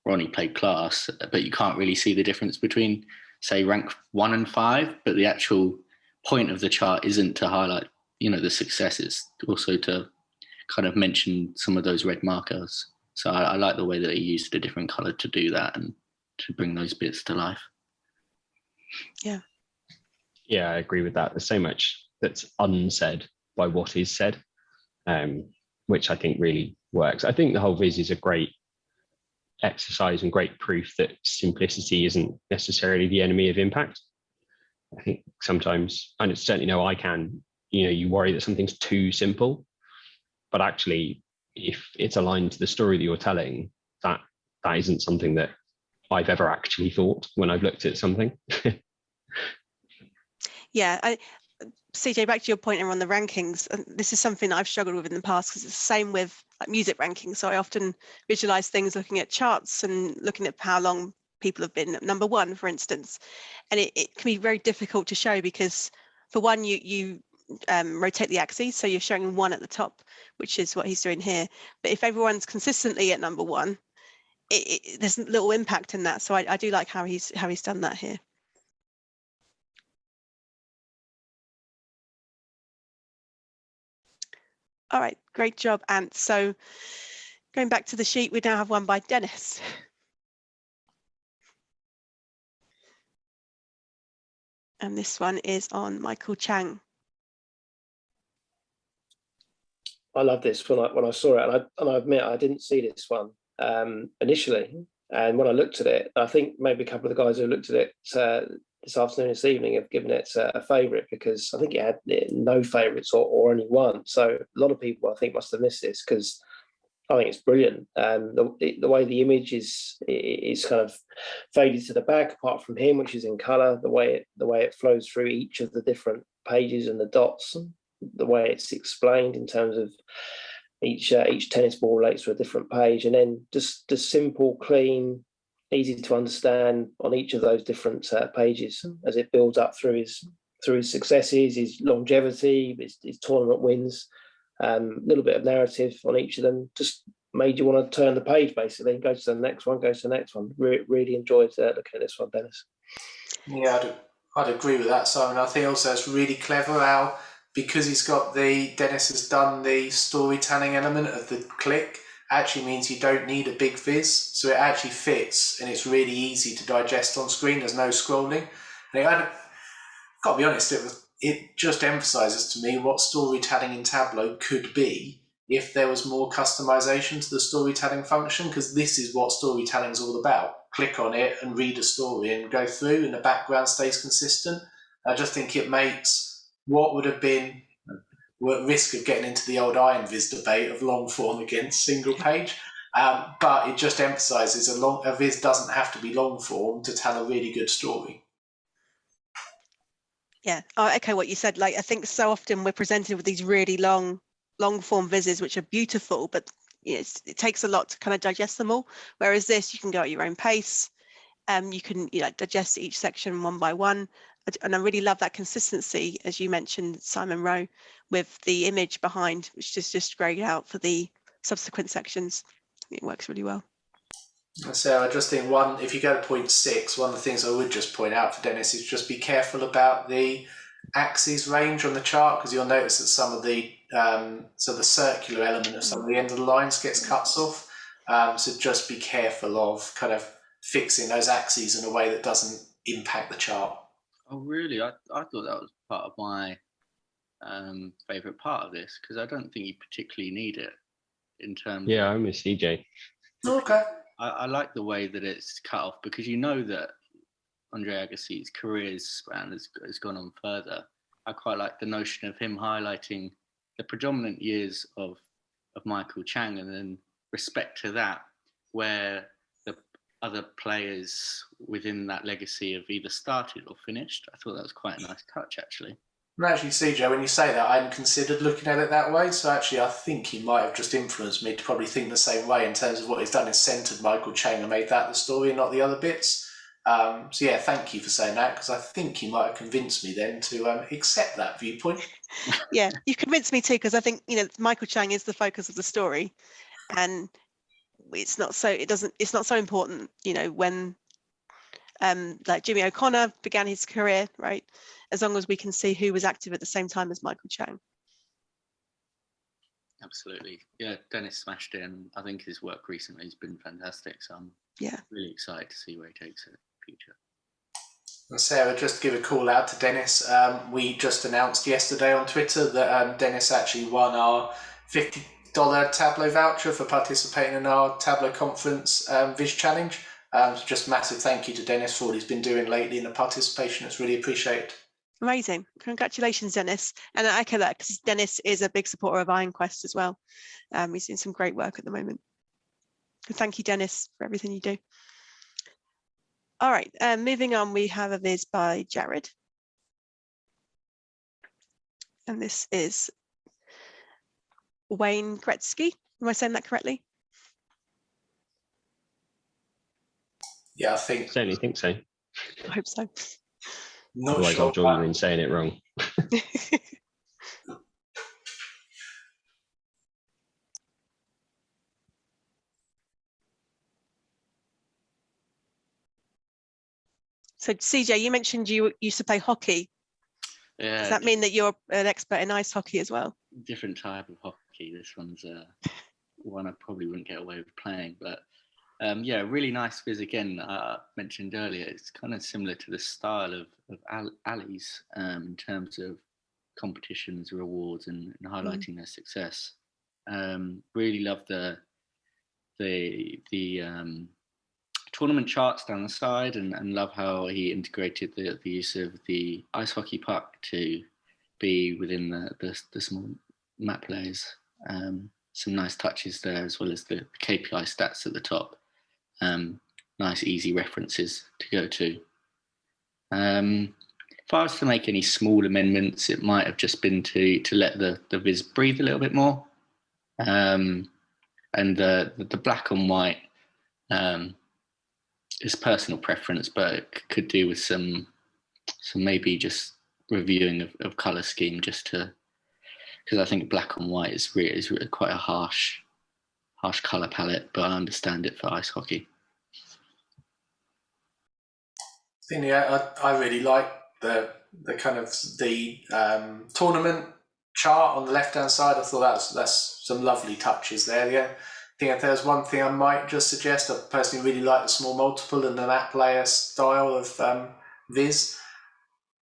Ronnie played class, but you can't really see the difference between, say, rank 1 and 5, but the actual point of the chart isn't to highlight, the successes, also to kind of mention some of those red markers. So I like the way that he used a different color to do that and to bring those bits to life. Yeah, I agree with that. There's so much that's unsaid by what is said, which I think really works. I think the whole viz is a great exercise and great proof that simplicity isn't necessarily the enemy of impact. I think sometimes, and it's certainly I can, you worry that something's too simple, but actually if it's aligned to the story that you're telling, that isn't something that I've ever actually thought when I've looked at something. Yeah, CJ, back to your point around the rankings, and this is something that I've struggled with in the past, because it's the same with like music rankings. So I often visualize things looking at charts and looking at how long people have been at number 1, for instance, and it can be very difficult to show, because for one, you rotate the axes, so you're showing 1 at the top, which is what he's doing here. But if everyone's consistently at number 1, there's little impact in that. So I do like how he's done that here. All right, great job, Ant. So going back to the sheet, we now have one by Dennis. And this one is on Michael Chang. I love this when I saw it, and I admit I didn't see this one initially. And when I looked at it, I think maybe a couple of the guys who looked at it this afternoon, this evening, have given it a favourite, because I think it had no favourites or only one. So a lot of people, I think, must have missed this, because I think it's brilliant. The way the image is kind of faded to the back, apart from him, which is in colour. The way it flows through each of the different pages and the dots, the way it's explained in terms of each tennis ball relates to a different page, and then just simple, clean, easy to understand on each of those different pages as it builds up through his successes, his longevity, his tournament wins. Little bit of narrative on each of them, just made you want to turn the page, basically, go to the next one, really enjoyed looking at this one, Dennis. Yeah, I'd agree with that, Simon. I think also it's really clever how, because Dennis has done the storytelling element of the click, actually means you don't need a big viz, so it actually fits and it's really easy to digest on screen. There's no scrolling. And I've got to be honest, it just emphasises to me what storytelling in Tableau could be if there was more customization to the storytelling function, because this is what storytelling is all about. Click on it and read a story and go through, and the background stays consistent. I just think it makes what would have been, we're at risk of getting into the old Iron Viz debate of long form against single page, but it just emphasises a viz doesn't have to be long form to tell a really good story. Yeah, I echo what you said. Like, I think so often we're presented with these really long form vises, which are beautiful, but it takes a lot to kind of digest them all. Whereas this, you can go at your own pace. You can digest each section one by one. And I really love that consistency, as you mentioned, Simon Rowe, with the image behind, which is just grayed out for the subsequent sections. It works really well. So I just think if you go to point 6, one of the things I would just point out for Dennis is just be careful about the axes range on the chart, because you'll notice that some of the the circular element of some of the end of the lines gets cut off. So just be careful of kind of fixing those axes in a way that doesn't impact the chart. Oh, really? I thought that was part of my favourite part of this, because I don't think you particularly need it in terms. Yeah, I'm with CJ. Okay. I like the way that it's cut off, because you know that Andre Agassi's career span has gone on further. I quite like the notion of him highlighting the predominant years of Michael Chang, and then respect to that, where the other players within that legacy have either started or finished. I thought that was quite a nice touch, actually. And actually, CJ, when you say that, I hadn't considered looking at it that way. So actually, I think he might have just influenced me to probably think the same way in terms of what he's done is centred Michael Chang and made that the story and not the other bits. So yeah, thank you for saying that, because I think you might have convinced me then to accept that viewpoint. Yeah, you convinced me too, because I think Michael Chang is the focus of the story, and it's not so important when like Jimmy O'Connor began his career, right? As long as we can see who was active at the same time as Michael Chang. Absolutely. Yeah, Dennis smashed it, and I think his work recently has been fantastic. So I'm really excited to see where he takes it in the future. And Sarah, just to give a call out to Dennis, we just announced yesterday on Twitter that Dennis actually won our $50 Tableau voucher for participating in our Tableau conference Viz Challenge. So just massive thank you to Dennis for what he's been doing lately in the participation. It's really appreciated. Amazing. Congratulations, Dennis. And I echo that, because Dennis is a big supporter of IronQuest as well. He's doing some great work at the moment. And thank you, Dennis, for everything you do. All right, moving on, we have a viz by Jared. And this is Wayne Gretzky. Am I saying that correctly? Yeah, I Certainly think so. I hope so. Not Otherwise, sure. I'll join you in saying it wrong. So CJ, you mentioned you used to play hockey. Yeah. Does that mean that you're an expert in ice hockey as well? Different type of hockey. This one's one I probably wouldn't get away with playing, but yeah, really nice viz again. Mentioned earlier, it's kind of similar to the style of Ali's in terms of competitions, rewards, and highlighting their success. Really love the tournament charts down the side, and love how he integrated the use of the ice hockey puck to be within the small map layers. Some nice touches there, as well as the KPI stats at the top. Nice, easy references to go to. If I was to make any small amendments, it might have just been to let the viz breathe a little bit more. And the black and white is personal preference, but it could do with some maybe just reviewing of colour scheme, just to, because I think black and white is really quite a harsh colour palette, but I understand it for ice hockey. I really like the kind of the tournament chart on the left hand side. I thought that's some lovely touches there. Yeah, I think if there's one thing I might just suggest, I personally really like the small multiple and the map layer style of Viz.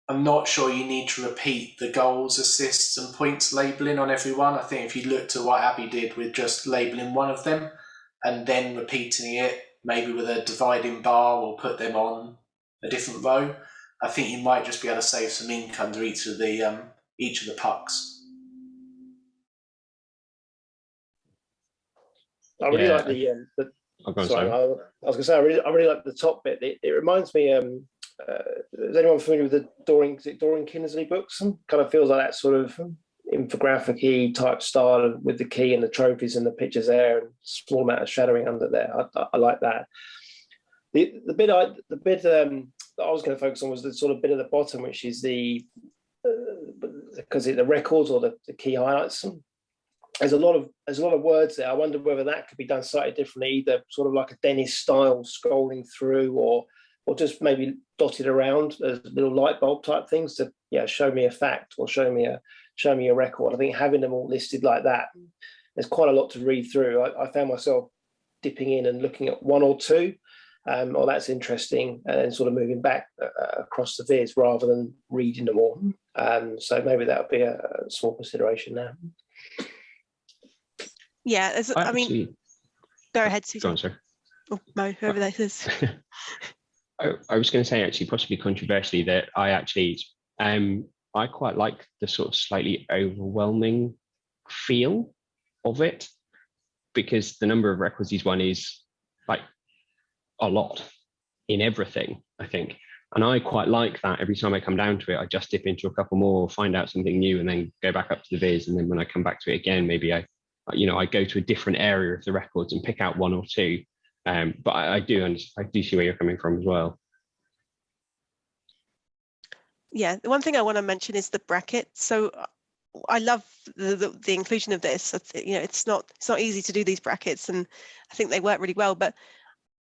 I'm not sure you need to repeat the goals, assists, and points labelling on everyone. I think if you looked at what Abbie did with just labelling one of them and then repeating it, maybe with a dividing bar, or put them on a different row, I think you might just be able to save some ink under each of the pucks. I really like the. Oh, sorry, I was going to say I really like the top bit. It reminds me is anyone familiar with the Dorian Kinnersley books? Kind of feels like that sort of infographic-y type style with the key and the trophies and the pictures there and small amount of shadowing under there. I like that. The bit that I was going to focus on was the sort of bit at the bottom, which is because the records or the key highlights. There's a lot of words there. I wonder whether that could be done slightly differently, either sort of like a Dennis style scrolling through, or just maybe dotted around as little light bulb type things to show me a fact or show me a record. I think having them all listed like that, there's quite a lot to read through. I found myself dipping in and looking at one or two. That's interesting, and then sort of moving back across the viz rather than reading them all. So maybe that would be a small consideration now. Yeah, I mean, go ahead, Susan. Go on, sir. Oh, Mo, whoever that is. I was going to say, actually, possibly controversially, that I quite like the sort of slightly overwhelming feel of it, because the number of records he's won is like a lot in everything, I think. And I quite like that. Every time I come down to it, I just dip into a couple more, find out something new, and then go back up to the viz. And then when I come back to it again, maybe I go to a different area of the records and pick out one or two. But I do see where you're coming from as well. Yeah, the one thing I want to mention is the bracket. So I love the inclusion of this. It's not easy to do these brackets, and I think they work really well. But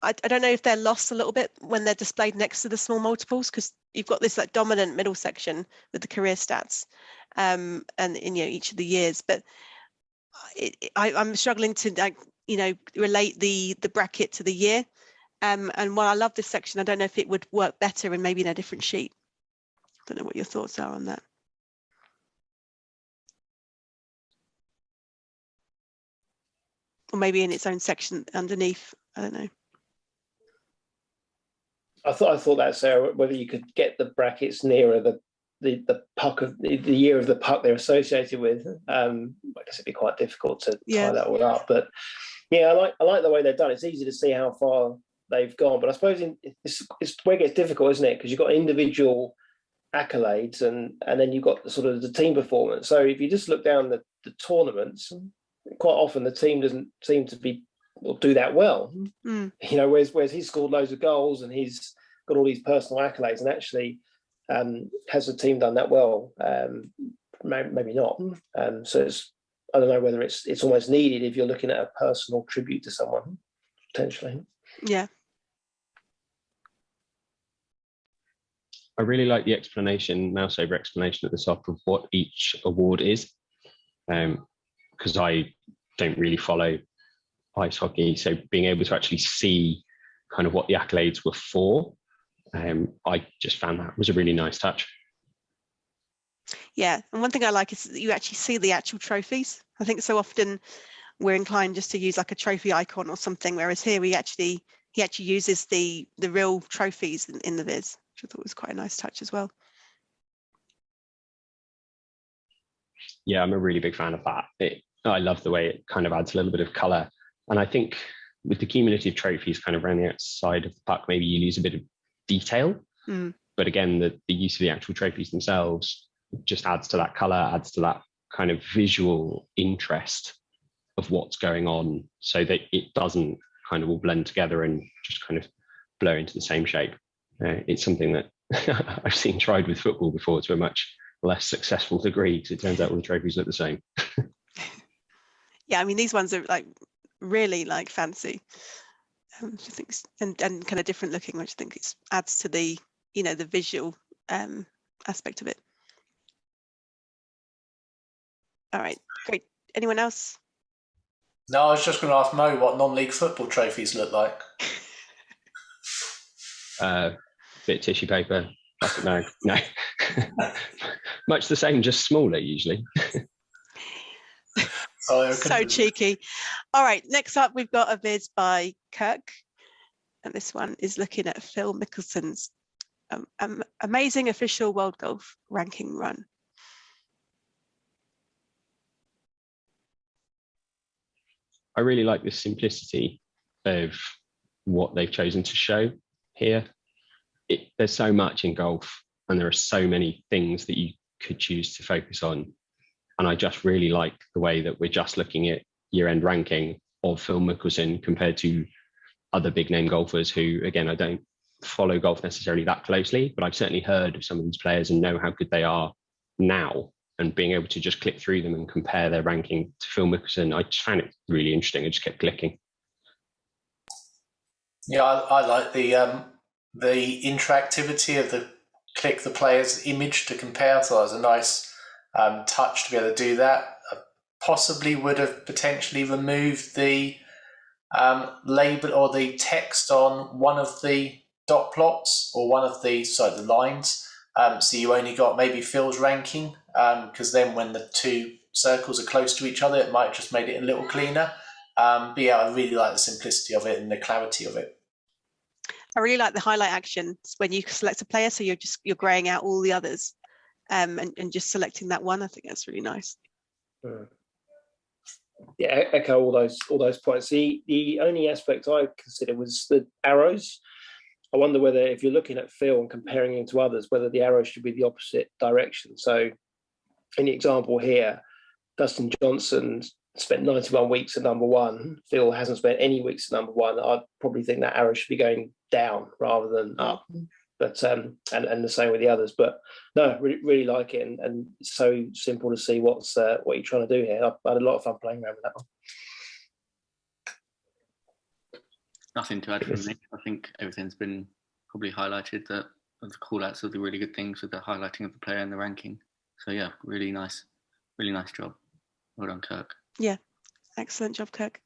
I don't know if they're lost a little bit when they're displayed next to the small multiples, because you've got this like dominant middle section with the career stats, and in each of the years. But I'm struggling to relate the bracket to the year. And while I love this section, I don't know if it would work better and maybe in a different sheet. I don't know what your thoughts are on that. Or maybe in its own section underneath. I don't know. I thought that, Sarah, whether you could get the brackets nearer the puck of the year of the puck they're associated with. I guess it'd be quite difficult to tie that all up. But yeah, I like the way they've done it. It's easy to see how far they've gone. But I suppose it's where it gets difficult, isn't it? Because you've got individual accolades and then you've got the sort of the team performance. So if you just look down the tournaments, quite often the team doesn't seem to do that well. Whereas he's scored loads of goals and he's got all these personal accolades, and actually has the team done that well? Maybe not. So I don't know whether it's almost needed if you're looking at a personal tribute to someone, potentially. Yeah. I really like the mouse over explanation at the top of what each award is, because I don't really follow ice hockey. So being able to actually see kind of what the accolades were for, I just found that was a really nice touch. Yeah, and one thing I like is that you actually see the actual trophies. I think so often we're inclined just to use like a trophy icon or something, whereas here he actually uses the real trophies in the viz, which I thought was quite a nice touch as well. Yeah, I'm a really big fan of that. I love the way it kind of adds a little bit of colour. And I think with the cumulative trophies kind of around the outside of the puck, maybe you lose a bit of detail. But again, the use of the actual trophies themselves just adds to that colour, adds to that kind of visual interest of what's going on, so that it doesn't kind of all blend together and just kind of blur into the same shape. It's something that I've seen tried with football before to a much less successful degree, because it turns out all the trophies look the same. Yeah, I mean, these ones are like really like fancy, I think, and kind of different looking, which I think adds to the the visual aspect of it. All right, great. Anyone else? No, I was just going to ask Mo what non-league football trophies look like. Bit of tissue paper, plastic bag. No, much the same, just smaller usually. So cheeky. All right, next up we've got a viz by Kirk, and this one is looking at Phil Mickelson's amazing official world golf ranking run. I really like the simplicity of what they've chosen to show here. there's so much in golf, and there are so many things that you could choose to focus on. And I just really like the way that we're just looking at year-end ranking of Phil Mickelson compared to other big name golfers who, again, I don't follow golf necessarily that closely, but I've certainly heard of some of these players and know how good they are now. And being able to just click through them and compare their ranking to Phil Mickelson, I just found it really interesting. I just kept clicking. Yeah, I like the interactivity of the click the player's image to compare. So it was a nice touch to be able to do that. I possibly would have potentially removed the label or the text on one of the dot plots or one of the lines. So you only got maybe Phil's ranking, because then when the two circles are close to each other, it might have just made it a little cleaner. But yeah, I really like the simplicity of it and the clarity of it. I really like the highlight action when you select a player, so you're graying out all the others, and just selecting that one. I think that's really nice. Yeah, echo all those points. The only aspect I considered was the arrows. I wonder whether, if you're looking at Phil and comparing him to others, whether the arrows should be the opposite direction. So in the example here, Dustin Johnson spent 91 weeks at number one. Phil hasn't spent any weeks at number one. I'd probably think that arrow should be going down rather than up. But and the same with the others. But no, really like it, and it's so simple to see what you're trying to do here. I've had a lot of fun playing around with that one. Nothing to add from me. I think everything's been probably highlighted, of the call-outs of the really good things with the highlighting of the player and the ranking. So yeah, really nice job. Well done, Kirk. Yeah, excellent job, Kirk.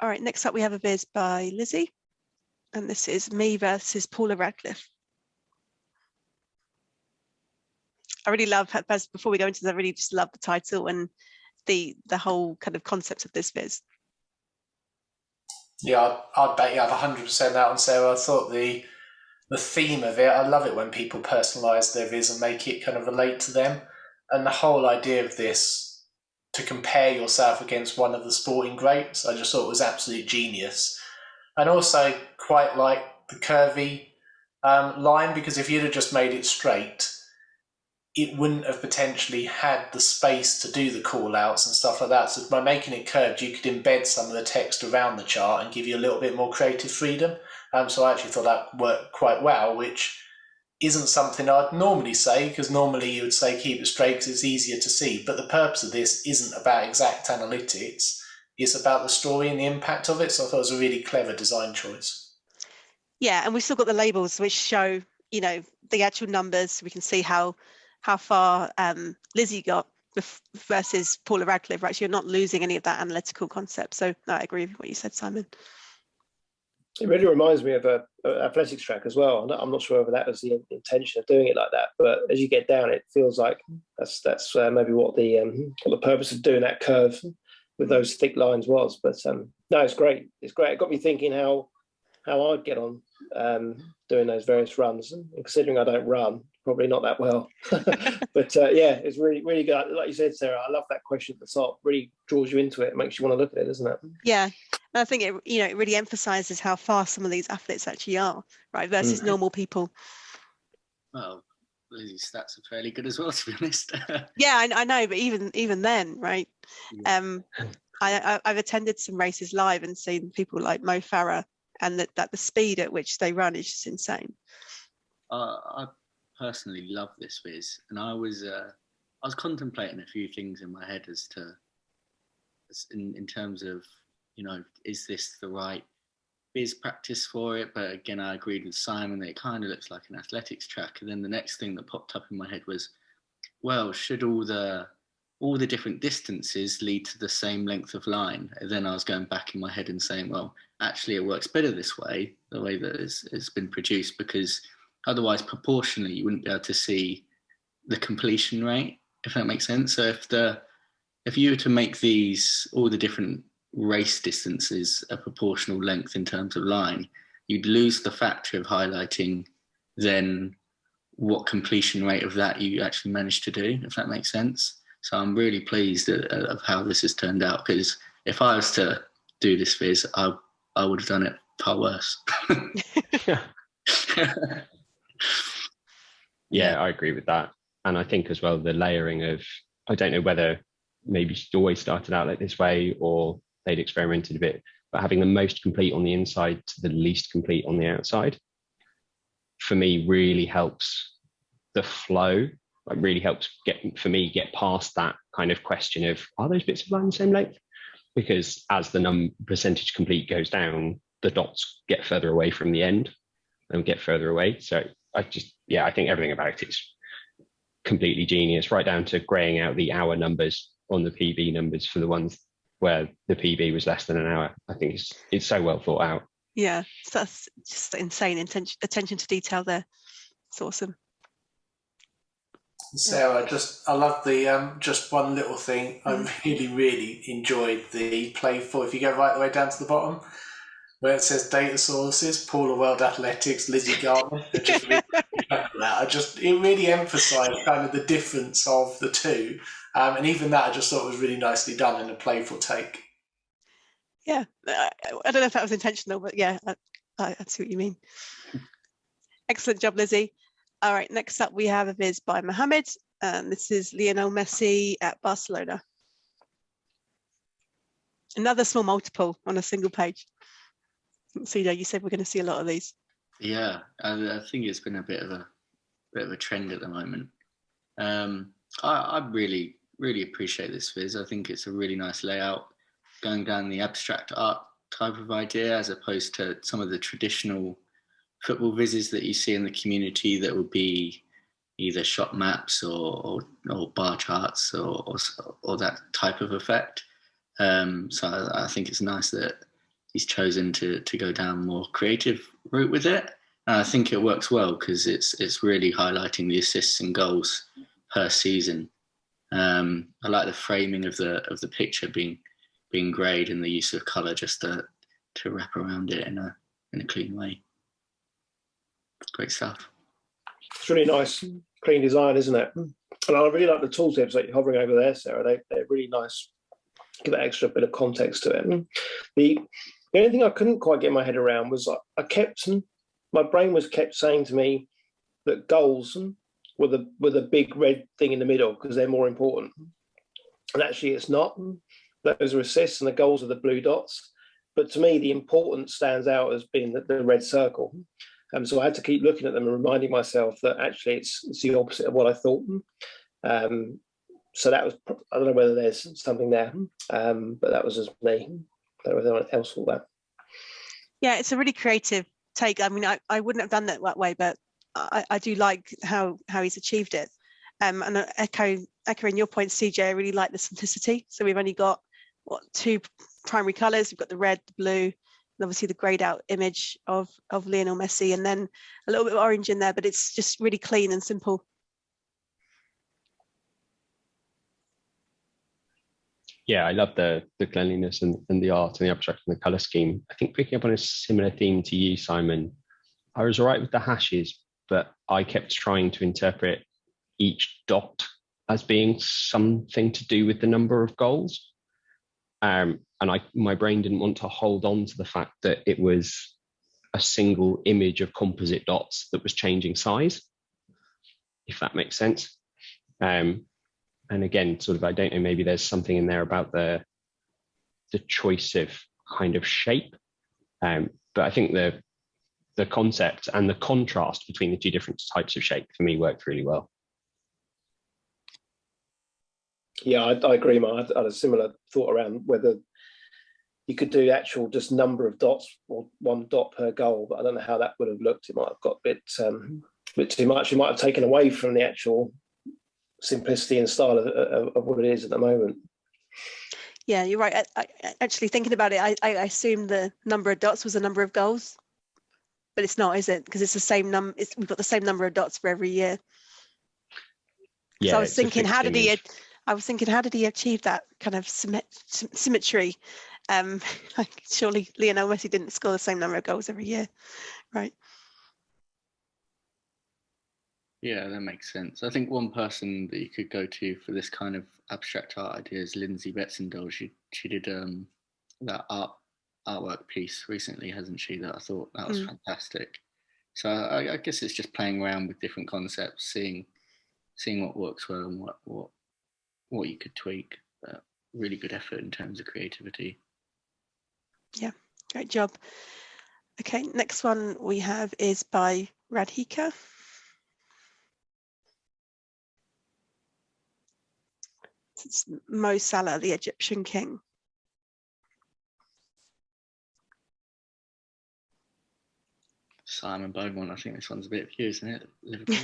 All right, next up we have a viz by Lizzie, and this is me versus Paula Radcliffe. I really love, before we go into this, I really just love the title and the whole kind of concept of this viz. Yeah, I'd bet you have 100% that one, Sarah. I thought the theme of it, I love it when people personalise their viz and make it kind of relate to them. And the whole idea of this, to compare yourself against one of the sporting greats, I just thought was absolute genius. And also quite like the curvy line, because if you'd have just made it straight, it wouldn't have potentially had the space to do the call-outs and stuff like that. So by making it curved, you could embed some of the text around the chart and give you a little bit more creative freedom. So I actually thought that worked quite well, which isn't something I'd normally say, because normally you would say keep it straight because it's easier to see. But the purpose of this isn't about exact analytics. It's about the story and the impact of it. So I thought it was a really clever design choice. Yeah, and we've still got the labels which show, the actual numbers. We can see how far Lizzie got versus Paula Radcliffe. Right, so you're not losing any of that analytical concept. So no, I agree with what you said, Simon. It really reminds me of a athletics track as well. I'm not sure whether that was the intention of doing it like that, but as you get down, it feels like that's maybe what the purpose of doing that curve with those thick lines was. But no, it's great. It's great. It got me thinking how I'd get on doing those various runs. And considering I don't run, probably not that well. But yeah, it's really, really good. Like you said, Sarah, I love that question at the top. Really draws you into it. It makes you want to look at it, doesn't it? Yeah. And I think it really emphasises how fast some of these athletes actually are, right, versus normal people. Well, Lizzie's stats are fairly good as well, to be honest. Yeah, I know, but even then, right? Yeah. I've attended some races live and seen people like Mo Farah, and that the speed at which they run is just insane. I personally love this viz, and I was contemplating a few things in my head as to in terms of, is this the right viz practice for it? But again, I agreed with Simon that it kind of looks like an athletics track. And then the next thing that popped up in my head was, well, should all the different distances lead to the same length of line? And then I was going back in my head and saying, well, actually it works better this way, the way that it's been produced, because otherwise proportionally you wouldn't be able to see the completion rate, if that makes sense. So if you were to make all the different race distances a proportional length in terms of line, you'd lose the factor of highlighting then what completion rate of that you actually managed to do, if that makes sense. So I'm really pleased of how this has turned out, because if I was to do this viz, I would have done it far worse. Yeah, I agree with that. And I think as well, the layering of, I don't know whether maybe she'd always started out like this way or they'd experimented a bit, but having the most complete on the inside to the least complete on the outside, for me, really helps the flow. Like really helps get past that kind of question of, are those bits of line the same length? Because as the percentage complete goes down, the dots get further away from the end and get further away. So I think everything about it is completely genius, right down to graying out the hour numbers on the PB numbers for the ones where the PB was less than an hour. I think it's so well thought out. Yeah, so that's just insane attention to detail there. It's awesome. Sarah, I love the just one little thing. I really enjoyed the playful. If you go right the way down to the bottom, where it says data sources, Paula World Athletics, Lizzie Garden. It really emphasised kind of the difference of the two, and even that I just thought was really nicely done in a playful take. Yeah, I don't know if that was intentional, but yeah, I see what you mean. Excellent job, Lizzie. All right, next up we have a viz by Mohammed, and this is Lionel Messi at Barcelona. Another small multiple on a single page. CJ, you said we're going to see a lot of these. Yeah, I think it's been a bit of a trend at the moment. I really appreciate this viz. I think it's a really nice layout, going down the abstract art type of idea as opposed to some of the traditional football vizzes that you see in the community that would be either shot maps or bar charts or that type of effect. So I think it's nice that he's chosen to go down a more creative route with it. And I think it works well because it's really highlighting the assists and goals per season. I like the framing of the picture being greyed and the use of colour just to wrap around it in a clean way. Great stuff. It's really nice, clean design, isn't it? And I really like the tooltips that you're hovering over there, Sarah. They're really nice. Give that extra bit of context to it. The only thing I couldn't quite get my head around was my brain was kept saying to me that goals were the big red thing in the middle because they're more important. And actually it's not. Those are assists and the goals are the blue dots. But to me, the importance stands out as being the red circle. So I had to keep looking at them and reminding myself that actually it's the opposite of what I thought. So that was, I don't know whether there's something there, but that was just me. I don't know whether anyone else thought that. Yeah, it's a really creative take. I mean, I wouldn't have done that way, but I do like how he's achieved it. And echoing your point, CJ, I really like the simplicity. So we've only got, two primary colours. We've got the red, the blue, and obviously the greyed out image of Lionel Messi, and then a little bit of orange in there, but it's just really clean and simple. Yeah, I love the cleanliness and the art and the abstract and the colour scheme. I think picking up on a similar theme to you, Simon, I was all right with the hashes, but I kept trying to interpret each dot as being something to do with the number of goals. And my brain didn't want to hold on to the fact that it was a single image of composite dots that was changing size, if that makes sense. And again, sort of, I don't know, maybe there's something in there about the choice of kind of shape. But I think the concept and the contrast between the two different types of shape for me worked really well. Yeah, I agree, Mark. I had a similar thought around whether you could do actual just number of dots or one dot per goal, but I don't know how that would have looked. It might have got a bit too much. It might have taken away from the actual simplicity and style of what it is at the moment. Yeah, you're right. I actually, thinking about it, I assumed the number of dots was the number of goals, but it's not, is it? Because it's the same number. We've got the same number of dots for every year. Yeah, so I was thinking, how did he achieve that kind of symmetry? Like, surely Lionel Messi didn't score the same number of goals every year, right? Yeah, that makes sense. I think one person that you could go to for this kind of abstract art idea is Lindsay Betzendahl. She did that artwork piece recently, hasn't she? That I thought that was fantastic. So I guess it's just playing around with different concepts, seeing what works well and what you could tweak. But really good effort in terms of creativity. Yeah, great job. Okay, next one we have is by Radhika. It's Mo Salah, the Egyptian king. Simon Beaumont, I think this one's a bit of you, isn't it? Liverpool.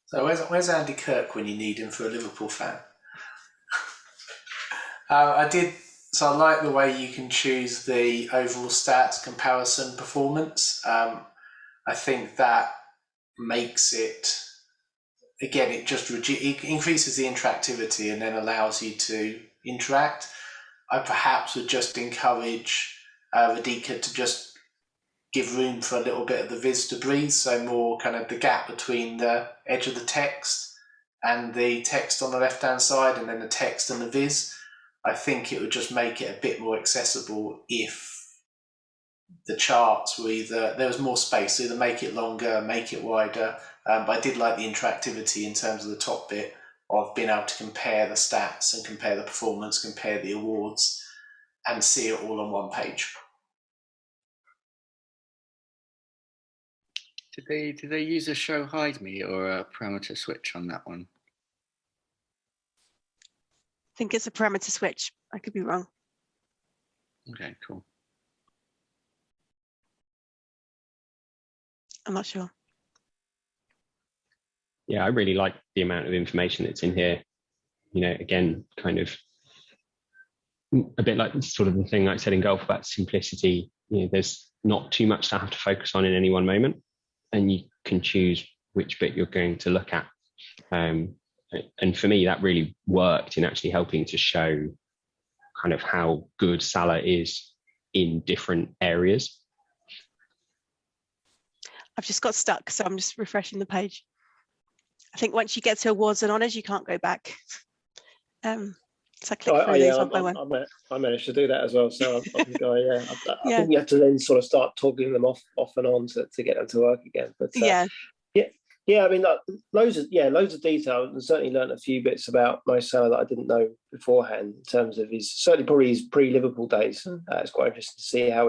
So where's Andy Kirk when you need him for a Liverpool fan? So I like the way you can choose the overall stats comparison performance. I think that makes it, again, it increases the interactivity and then allows you to interact. I perhaps would just encourage Radhika to just give room for a little bit of the viz to breathe, so more kind of the gap between the edge of the text and the text on the left-hand side and then the text and the viz. I think it would just make it a bit more accessible if the charts were there was more space, so either make it longer, make it wider. But I did like the interactivity in terms of the top bit of being able to compare the stats and compare the performance, compare the awards, and see it all on one page. Did they use a show hide me or a parameter switch on that one? I think it's a parameter switch. I could be wrong. Okay, cool. I'm not sure. Yeah, I really like the amount of information that's in here. You know, again, kind of a bit like sort of the thing I said in golf about simplicity. You know, there's not too much to have to focus on in any one moment, and you can choose which bit you're going to look at. And for me, that really worked in actually helping to show kind of how good Salah is in different areas. I've just got stuck, so I'm just refreshing the page. I think once you get to awards and honours, you can't go back. So I click through these one by one. I managed to do that as well. So I think I think you have to then sort of start toggling them off and on to get them to work again. But yeah. I mean, loads of detail, and certainly learned a few bits about Mo Salah that I didn't know beforehand in terms of probably his pre-Liverpool days. It's quite interesting to see how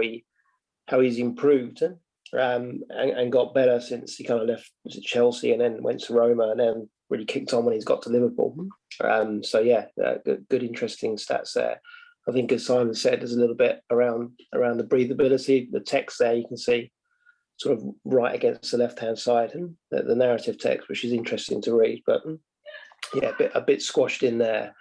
he's improved. And got better since he kind of left Chelsea and then went to Roma and then really kicked on when he's got to Liverpool. So yeah, good interesting stats there. I think, as Simon said, there's a little bit around the breathability. The text there you can see sort of right against the left-hand side, and the narrative text, which is interesting to read. But yeah, a bit squashed in there.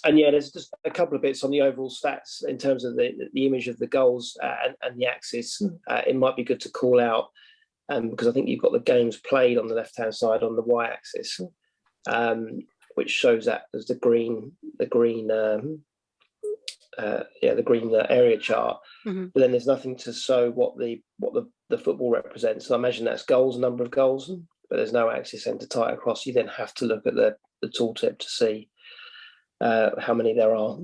And yeah, there's just a couple of bits on the overall stats in terms of the image of the goals and the axis. It might be good to call out because I think you've got the games played on the left-hand side on the y-axis, which shows that as the green area chart. Mm-hmm. But then there's nothing to show what the football represents. So I imagine that's goals, number of goals, but there's no axis then to tie it across. You then have to look at the tooltip to see how many there are.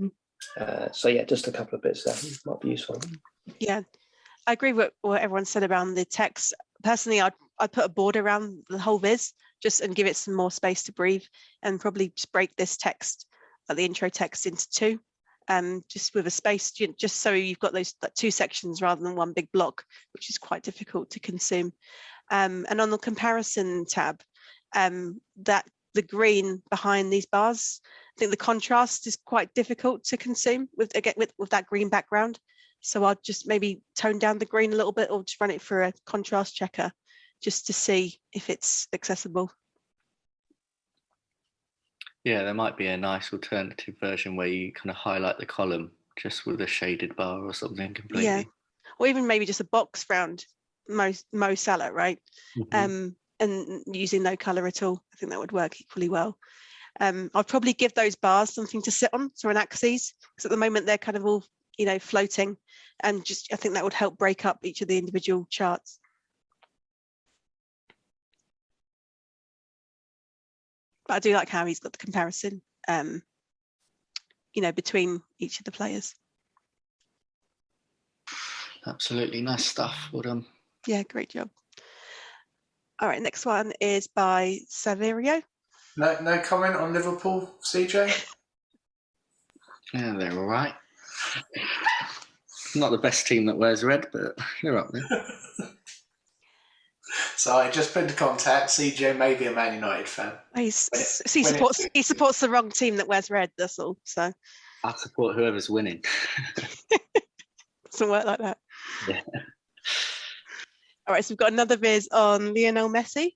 So yeah, just a couple of bits there might be useful. Yeah, I agree with what everyone said around the text. Personally, I'd put a border around the whole viz and give it some more space to breathe, and probably just break this text, the intro text, into two, just with a space, just so you've got those two sections rather than one big block, which is quite difficult to consume. And on the comparison tab, that the green behind these bars, I think the contrast is quite difficult to consume with that green background. So I'll just maybe tone down the green a little bit, or just run it through a contrast checker just to see if it's accessible. Yeah, there might be a nice alternative version where you kind of highlight the column just with a shaded bar or something completely. Yeah, or even maybe just a box around Mo Salah, right? Mm-hmm. And using no colour at all. I think that would work equally well. I'd probably give those bars something to sit on, so an axes, because at the moment they're kind of all, floating, and I think that would help break up each of the individual charts. But I do like how he's got the comparison, between each of the players. Absolutely nice stuff. Well done. Yeah, great job. All right, next one is by Saverio. No comment on Liverpool, CJ? Yeah, they're all right. Not the best team that wears red, but they're up there. So I just put into contact. CJ may be a Man United fan. He supports the wrong team that wears red. That's all. So I support whoever's winning. doesn't work like that. Yeah. All right, so we've got another viz on Lionel Messi.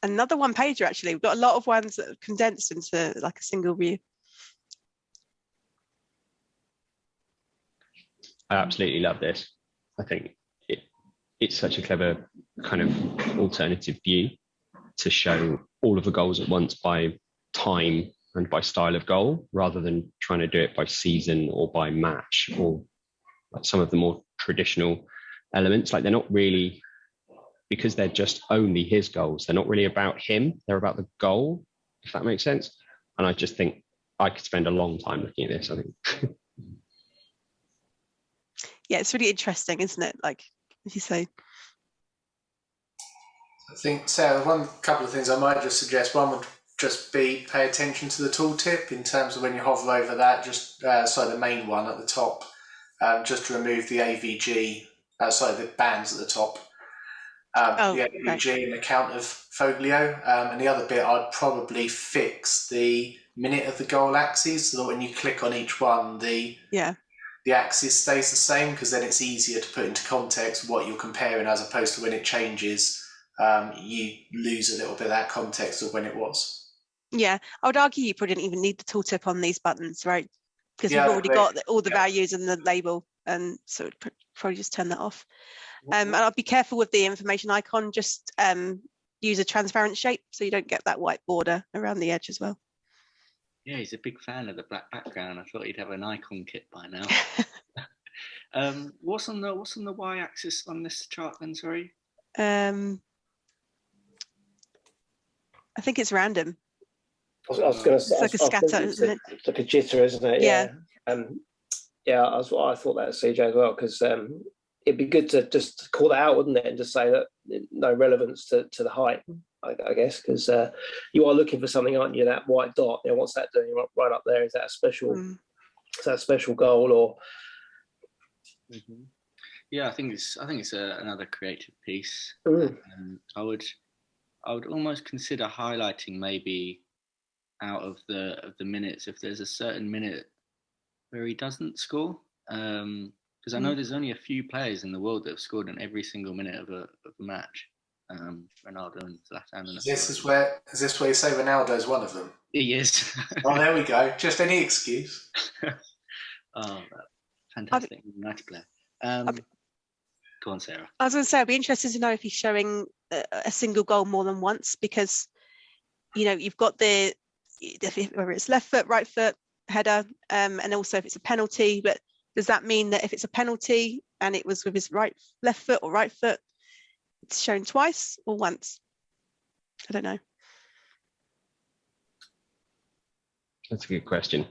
Another one pager, actually. We've got a lot of ones that are condensed into like a single view. I absolutely love this. I think it's such a clever kind of alternative view to show all of the goals at once by time and by style of goal, rather than trying to do it by season or by match or like some of the more traditional elements. Like, they're not really, because they're just only his goals, they're not really about him, they're about the goal, if that makes sense. And I just think I could spend a long time looking at this, I think. Yeah, it's really interesting, isn't it? Like, as you say. I think, Sarah, one couple of things I might just suggest. One would just be pay attention to the tooltip in terms of when you hover over that, just the main one at the top, just to remove the AVG, the bands at the top. The AVG right. And the count of Foglio. And the other bit, I'd probably fix the minute of the goal axes so that when you click on each one, the axis stays the same, because then it's easier to put into context what you're comparing, as opposed to when it changes, you lose a little bit of that context of when it was. Yeah, I would argue you probably didn't even need the tooltip on these buttons, right? Because you've already got all the values and the label, and so it'd probably just turn that off. And I'll be careful with the information icon, just use a transparent shape so you don't get that white border around the edge as well. Yeah, he's a big fan of the black background. I thought he'd have an icon kit by now. What's on the y-axis on this chart then? Sorry. I think it's random. I was going to say, it's like a scatter, isn't it? It's like a jitter, isn't it? Yeah. I thought that, CJ, as well, because it'd be good to just call that out, wouldn't it, and just say that no relevance to the height, I guess, because you are looking for something, aren't you? That white dot. What's that doing right up there? Is that a special? Is that a special goal or? Mm-hmm. Yeah, I think it's another creative piece. I would almost consider highlighting maybe out of the minutes if there's a certain minute where he doesn't score. Because I know there's only a few players in the world that have scored in every single minute of a match. Ronaldo and Zlatan. Is this where you say Ronaldo's one of them? He is. Oh, there we go. Just any excuse. Oh, fantastic. Nice player. Go on, Sarah. I was going to say, I'd be interested to know if he's showing a single goal more than once, because, you've got whether it's left foot, right foot, header, and also if it's a penalty. But does that mean that if it's a penalty and it was with his left foot or right foot, it's shown twice or once? I don't know. That's a good question.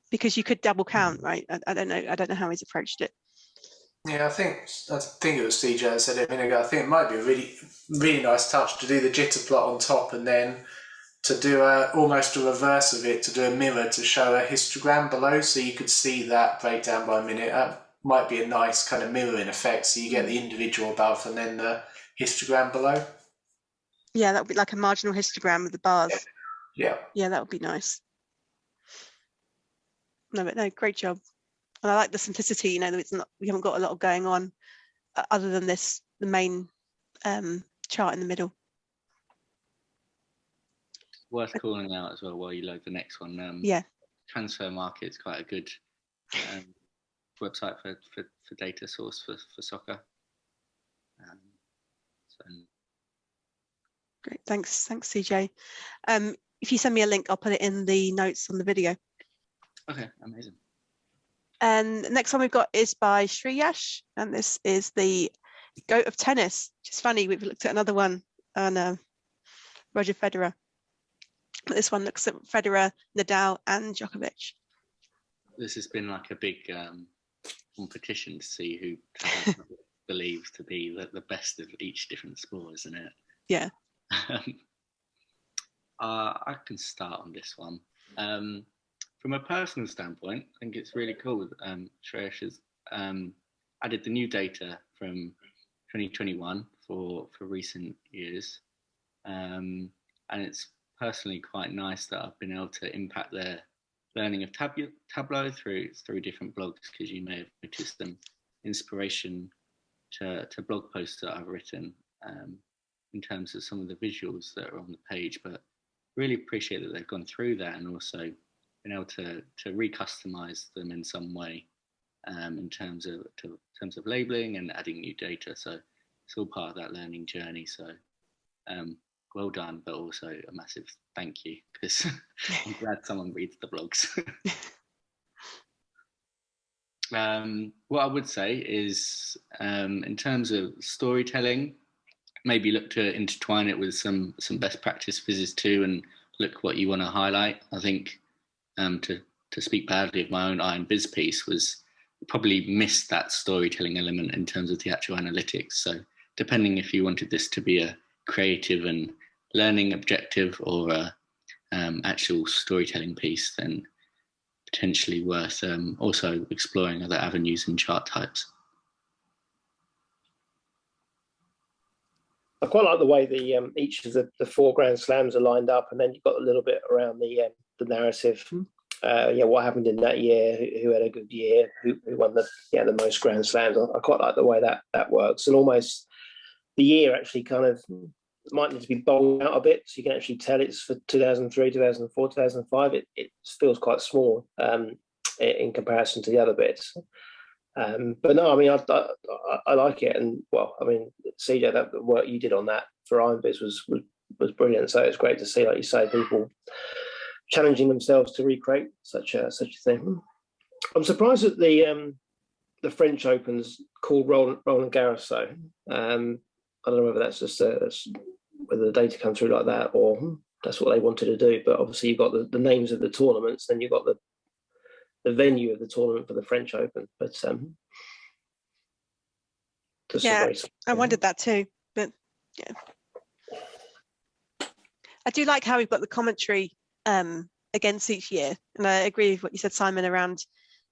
Because you could double count, right? I don't know. I don't know how he's approached it. Yeah, I think it was CJ that said it a minute ago. I think it might be a really, really nice touch to do the jitter plot on top, and then to do almost a reverse of it, to do a mirror to show a histogram below, so you could see that breakdown by minute. That might be a nice kind of mirroring effect, so you get the individual above and then the histogram below. Yeah, that would be like a marginal histogram with the bars. Yeah. Yeah, that would be nice. No, great job. And I like the simplicity, we haven't got a lot going on other than the main chart in the middle. Worth calling out as well while you load the next one. Transfer Market's quite a good website for data source for soccer. Great, thanks CJ. If you send me a link, I'll put it in the notes on the video. Okay, amazing. And the next one we've got is by Shreyash, and this is the GOAT of tennis. Which is funny, we've looked at another one on Roger Federer. But this one looks at Federer, Nadal and Djokovic. this has been like a big competition to see who believes to be the best of each different sport, isn't it? Yeah. I can start on this one. From a personal standpoint, I think it's really cool that Shreyash has added the new data from 2021 for recent years. And it's personally quite nice that I've been able to impact their learning of Tableau through different blogs, because you may have noticed some inspiration to blog posts that I've written in terms of some of the visuals that are on the page. But really appreciate that they've gone through that and also been able to re-customize them in some way in terms of labeling and adding new data. So it's all part of that learning journey. So well done, but also a massive thank you, because I'm glad someone reads the blogs. What I would say is, in terms of storytelling, maybe look to intertwine it with some best practice physics too, and look what you want to highlight. I think to speak badly of my own Iron Viz piece was probably missed that storytelling element in terms of the actual analytics. So depending if you wanted this to be a creative and learning objective or a actual storytelling piece, then potentially worth also exploring other avenues and chart types. I quite like the way the each of the 4 Grand Slams are lined up, and then you've got a little bit around the narrative. What happened in that year? Who had a good year? Who won the most Grand Slams? I quite like the way that works, and almost the year actually kind of might need to be bowled out a bit, so you can actually tell it's for 2003, 2004, 2005. It feels quite small in comparison to the other bits. But no, I mean, I like it, and well, I mean, CJ, that work you did on that for Iron Viz was brilliant. So it's great to see, like you say, people challenging themselves to recreate such a thing. I'm surprised that the French Open's called Roland Garros, though. I don't know whether that's just whether the data come through like that, or that's what they wanted to do. But obviously, you've got the names of the tournaments, then you've got the venue of the tournament for the French Open. But yeah, I wondered that too. But yeah, I do like how we've got the commentary against each year, and I agree with what you said, Simon, around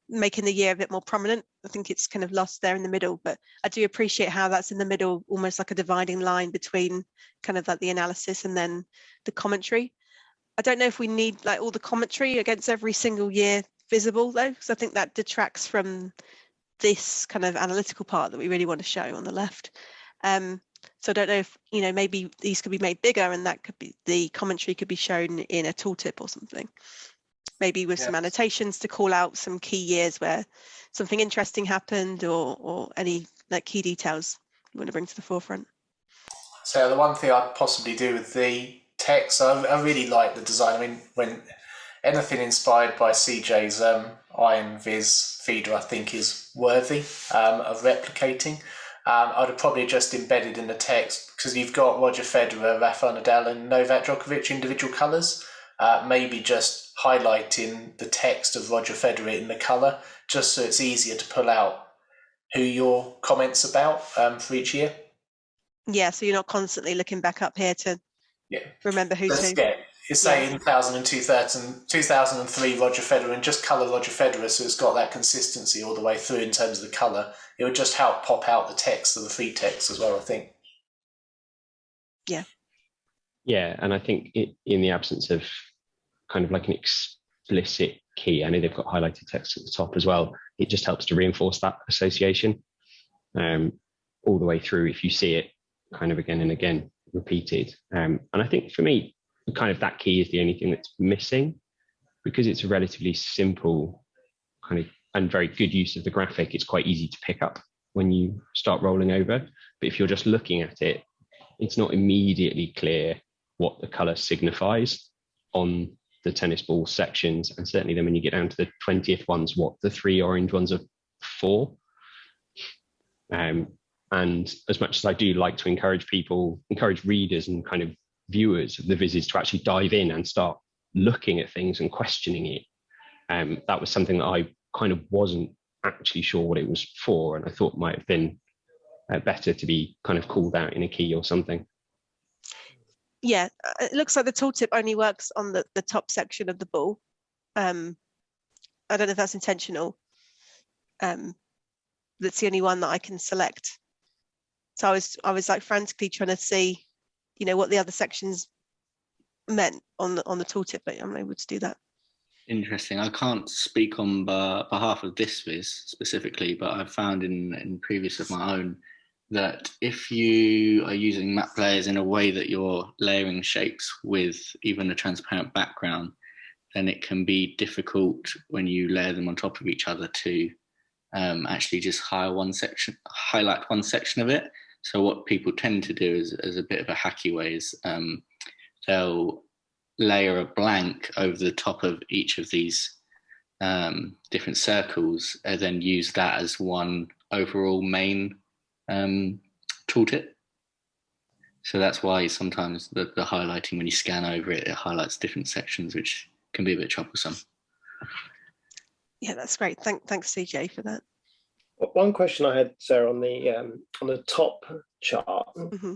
making the year a bit more prominent. I think it's kind of lost there in the middle, but I do appreciate how that's in the middle, almost like a dividing line between kind of like the analysis and then the commentary. I don't know if we need like all the commentary against every single year visible though, because I think that detracts from this kind of analytical part that we really want to show on the left. So I don't know if, maybe these could be made bigger, and that could be, the commentary could be shown in a tooltip or something. Maybe with some annotations to call out some key years where something interesting happened, or any like key details you want to bring to the forefront. So the one thing I'd possibly do with the text, I really like the design. I mean, when anything inspired by CJ's Iron Viz feeder, I think is worthy of replicating. I'd have probably just embedded in the text, because you've got Roger Federer, Rafael Nadal and Novak Djokovic individual colours. Maybe just highlighting the text of Roger Federer in the colour, just so it's easier to pull out who your comments about for each year. Yeah, so you're not constantly looking back up here to remember who's who. Yeah, you say in 2003 Roger Federer, and just colour Roger Federer, so it's got that consistency all the way through in terms of the colour. It would just help pop out the text of the free text as well, I think. Yeah. Yeah, and I think in the absence of kind of like an explicit key, I know they've got highlighted text at the top as well, it just helps to reinforce that association all the way through if you see it kind of again and again repeated. And I think for me, kind of that key is the only thing that's missing, because it's a relatively simple kind of and very good use of the graphic. It's quite easy to pick up when you start rolling over, but if you're just looking at it, it's not immediately clear what the colour signifies on the tennis ball sections, and certainly then when you get down to the 20th ones, what the 3 orange ones are for. And as much as I do like to encourage readers and kind of viewers of the Vizes to actually dive in and start looking at things and questioning it, That was something that I kind of wasn't actually sure what it was for, and I thought might have been better to be kind of called out in a key or something. Yeah, it looks like the tooltip only works on the top section of the ball. I don't know if that's intentional. That's the only one that I can select. So I was like frantically trying to see, you know, what the other sections meant on the tooltip, but I'm able to do that. Interesting. I can't speak on behalf of this viz specifically, but I've found in previous of my own that if you are using map layers in a way that you're layering shapes with even a transparent background, then it can be difficult when you layer them on top of each other to actually just highlight one section of it. So what people tend to do as a bit of a hacky way is they'll layer a blank over the top of each of these different circles and then use that as one overall main tooltip. So that's why sometimes the highlighting, when you scan over it, it highlights different sections, which can be a bit troublesome. Yeah, that's great. Thanks, CJ, for that. One question I had, Sarah, on the top chart, Mm-hmm.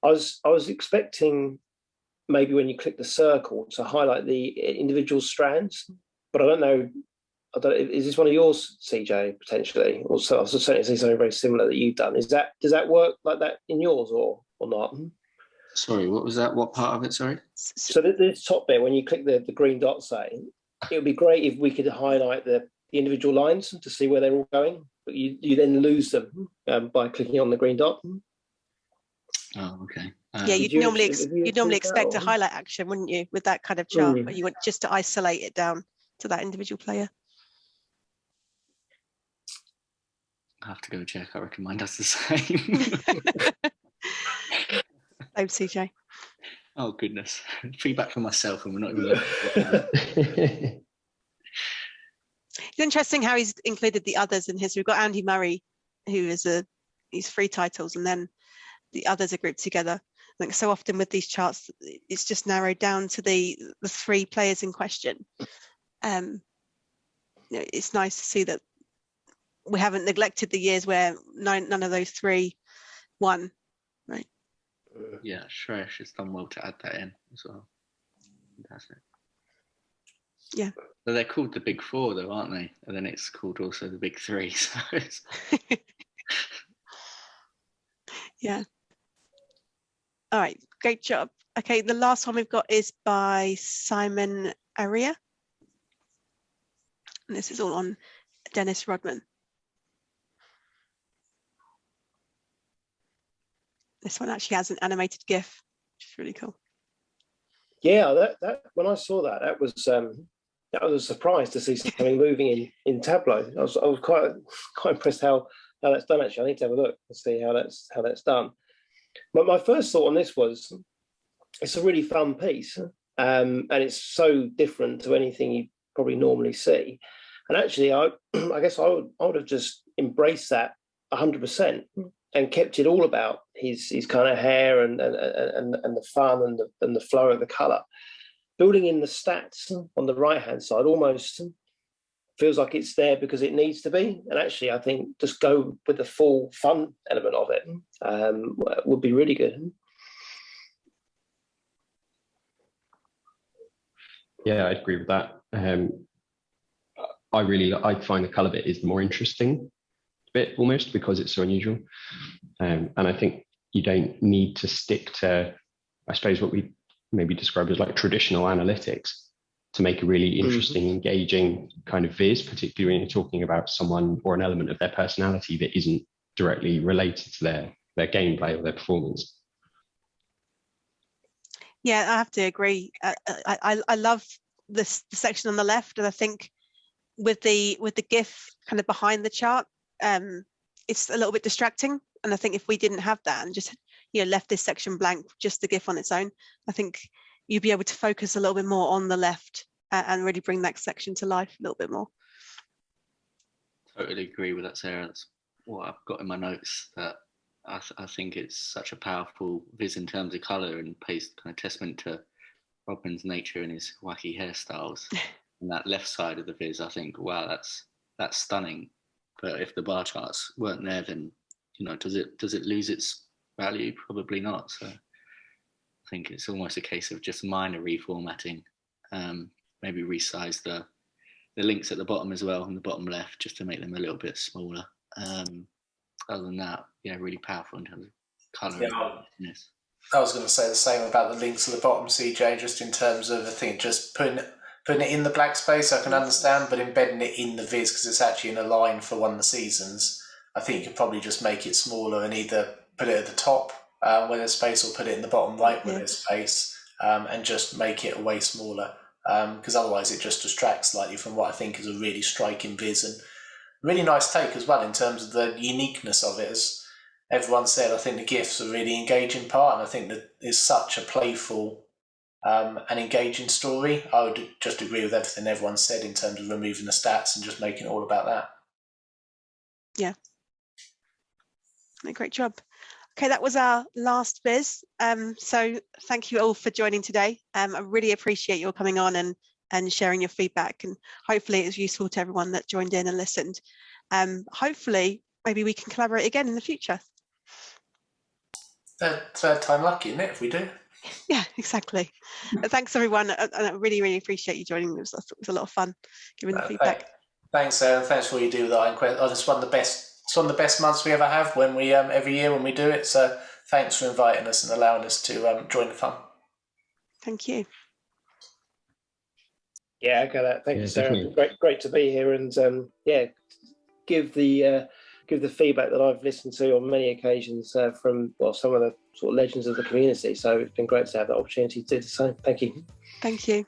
I was expecting maybe when you click the circle to highlight the individual strands, but I don't know. Is this one of yours, CJ, potentially? Or so I was certainly see something very similar that you've done. Does that work like that in yours or not? Sorry, what was that? What part of it? Sorry. So this top bit, when you click the green dot, say, it would be great if we could highlight the individual lines to see where they're all going, but you then lose them by clicking on the green dot. Oh, okay. Yeah, you'd normally expect a highlight action, wouldn't you, with that kind of chart? But you want just to isolate it down to that individual player. I have to go check. I reckon mine does the same. Same, CJ. Oh goodness! Feedback from myself, and we're not even. It's interesting how he's included the others in his. We've got Andy Murray, who is he's 3 titles, and then the others are grouped together. I think so often with these charts, it's just narrowed down to the 3 players in question. It's nice to see that we haven't neglected the years where none of those 3 won, right? Yeah, Shreyash has done well to add that in as well. Fantastic. Yeah. So they're called the Big 4, though, aren't they? And then it's called also the Big 3. So yeah. All right, great job. Okay, the last one we've got is by Simon Arira. And this is all on Dennis Rodman. This one actually has an animated GIF, which is really cool. Yeah, that when I saw that was a surprise to see something moving in Tableau. I was quite impressed how that's done. Actually, I need to have a look and see how that's done. But my first thought on this was, it's a really fun piece, and it's so different to anything you probably normally see. And actually, I guess I would have just embraced that 100% and kept it all about his kind of hair and the fun and the flow of the colour. Building in the stats on the right hand side almost feels like it's there because it needs to be. And actually, I think just go with the full fun element of it would be really good. Yeah, I'd agree with that. I find the colour bit is the more interesting bit almost because it's so unusual. And I think you don't need to stick to, I suppose, what we maybe describe as like traditional analytics to make a really interesting, engaging kind of viz, particularly when you're talking about someone or an element of their personality that isn't directly related to their gameplay or their performance. Yeah, I have to agree. I love the section on the left, and I think with the GIF kind of behind the chart, it's a little bit distracting. And I think if we didn't have that and just left this section blank, just the GIF on its own, I think you'd be able to focus a little bit more on the left and really bring that section to life a little bit more. Totally agree with that, Sarah. That's what I've got in my notes, that I think it's such a powerful viz in terms of colour and pays kind of testament to Rodman's nature and his wacky hairstyles. and that left side of the viz, I think, wow, that's stunning. But if the bar charts weren't there, then does it lose its value? Probably not. So I think it's almost a case of just minor reformatting. Maybe resize the links at the bottom as well, on the bottom left, just to make them a little bit smaller. Other than that, really powerful in terms of colour. Yeah, I was going to say the same about the links at the bottom, CJ, just in terms of, I think, just putting it in the black space, I can understand, but embedding it in the viz, because it's actually in a line for one of the seasons, I think you could probably just make it smaller and either put it at the top where there's space, or put it in the bottom right where there's space, and just make it way smaller, because otherwise it just distracts slightly from what I think is a really striking viz, and really nice take as well in terms of the uniqueness of it. As everyone said, I think the GIFs are really engaging part, and I think that it's such a playful and engaging story. I would just agree with everything everyone said in terms of removing the stats and just making it all about that. Yeah. Great job. Okay, that was our last viz. So thank you all for joining today. I really appreciate your coming on and sharing your feedback, and hopefully it was useful to everyone that joined in and listened. Hopefully, maybe we can collaborate again in the future. Third time lucky, isn't it, if we do? Yeah, exactly. Thanks, everyone. And I really, really appreciate you joining. It was a lot of fun giving the feedback. Thanks, Sarah. Thanks for what you do with Iron Quest. It's one of the best months we ever have when we every year when we do it. So thanks for inviting us and allowing us to join the fun. Thank you. Yeah, okay, that. Thank you, Sarah. Great to be here, and give the feedback that I've listened to on many occasions from some of the sort of legends of the community. So it's been great to have that opportunity to do the same. Thank you. Thank you.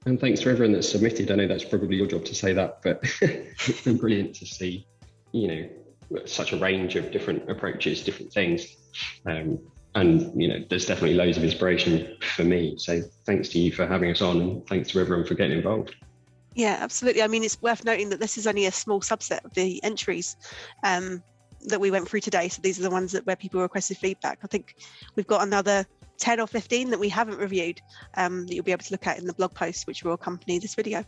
And thanks to everyone that's submitted. I know that's probably your job to say that, but it's been brilliant to see, such a range of different approaches, different things. And, there's definitely loads of inspiration for me. So thanks to you for having us on, and thanks to everyone for getting involved. Yeah, absolutely. I mean, it's worth noting that this is only a small subset of the entries that we went through today. So these are the ones where people requested feedback. I think we've got another 10 or 15 that we haven't reviewed that you'll be able to look at in the blog post, which will accompany this video.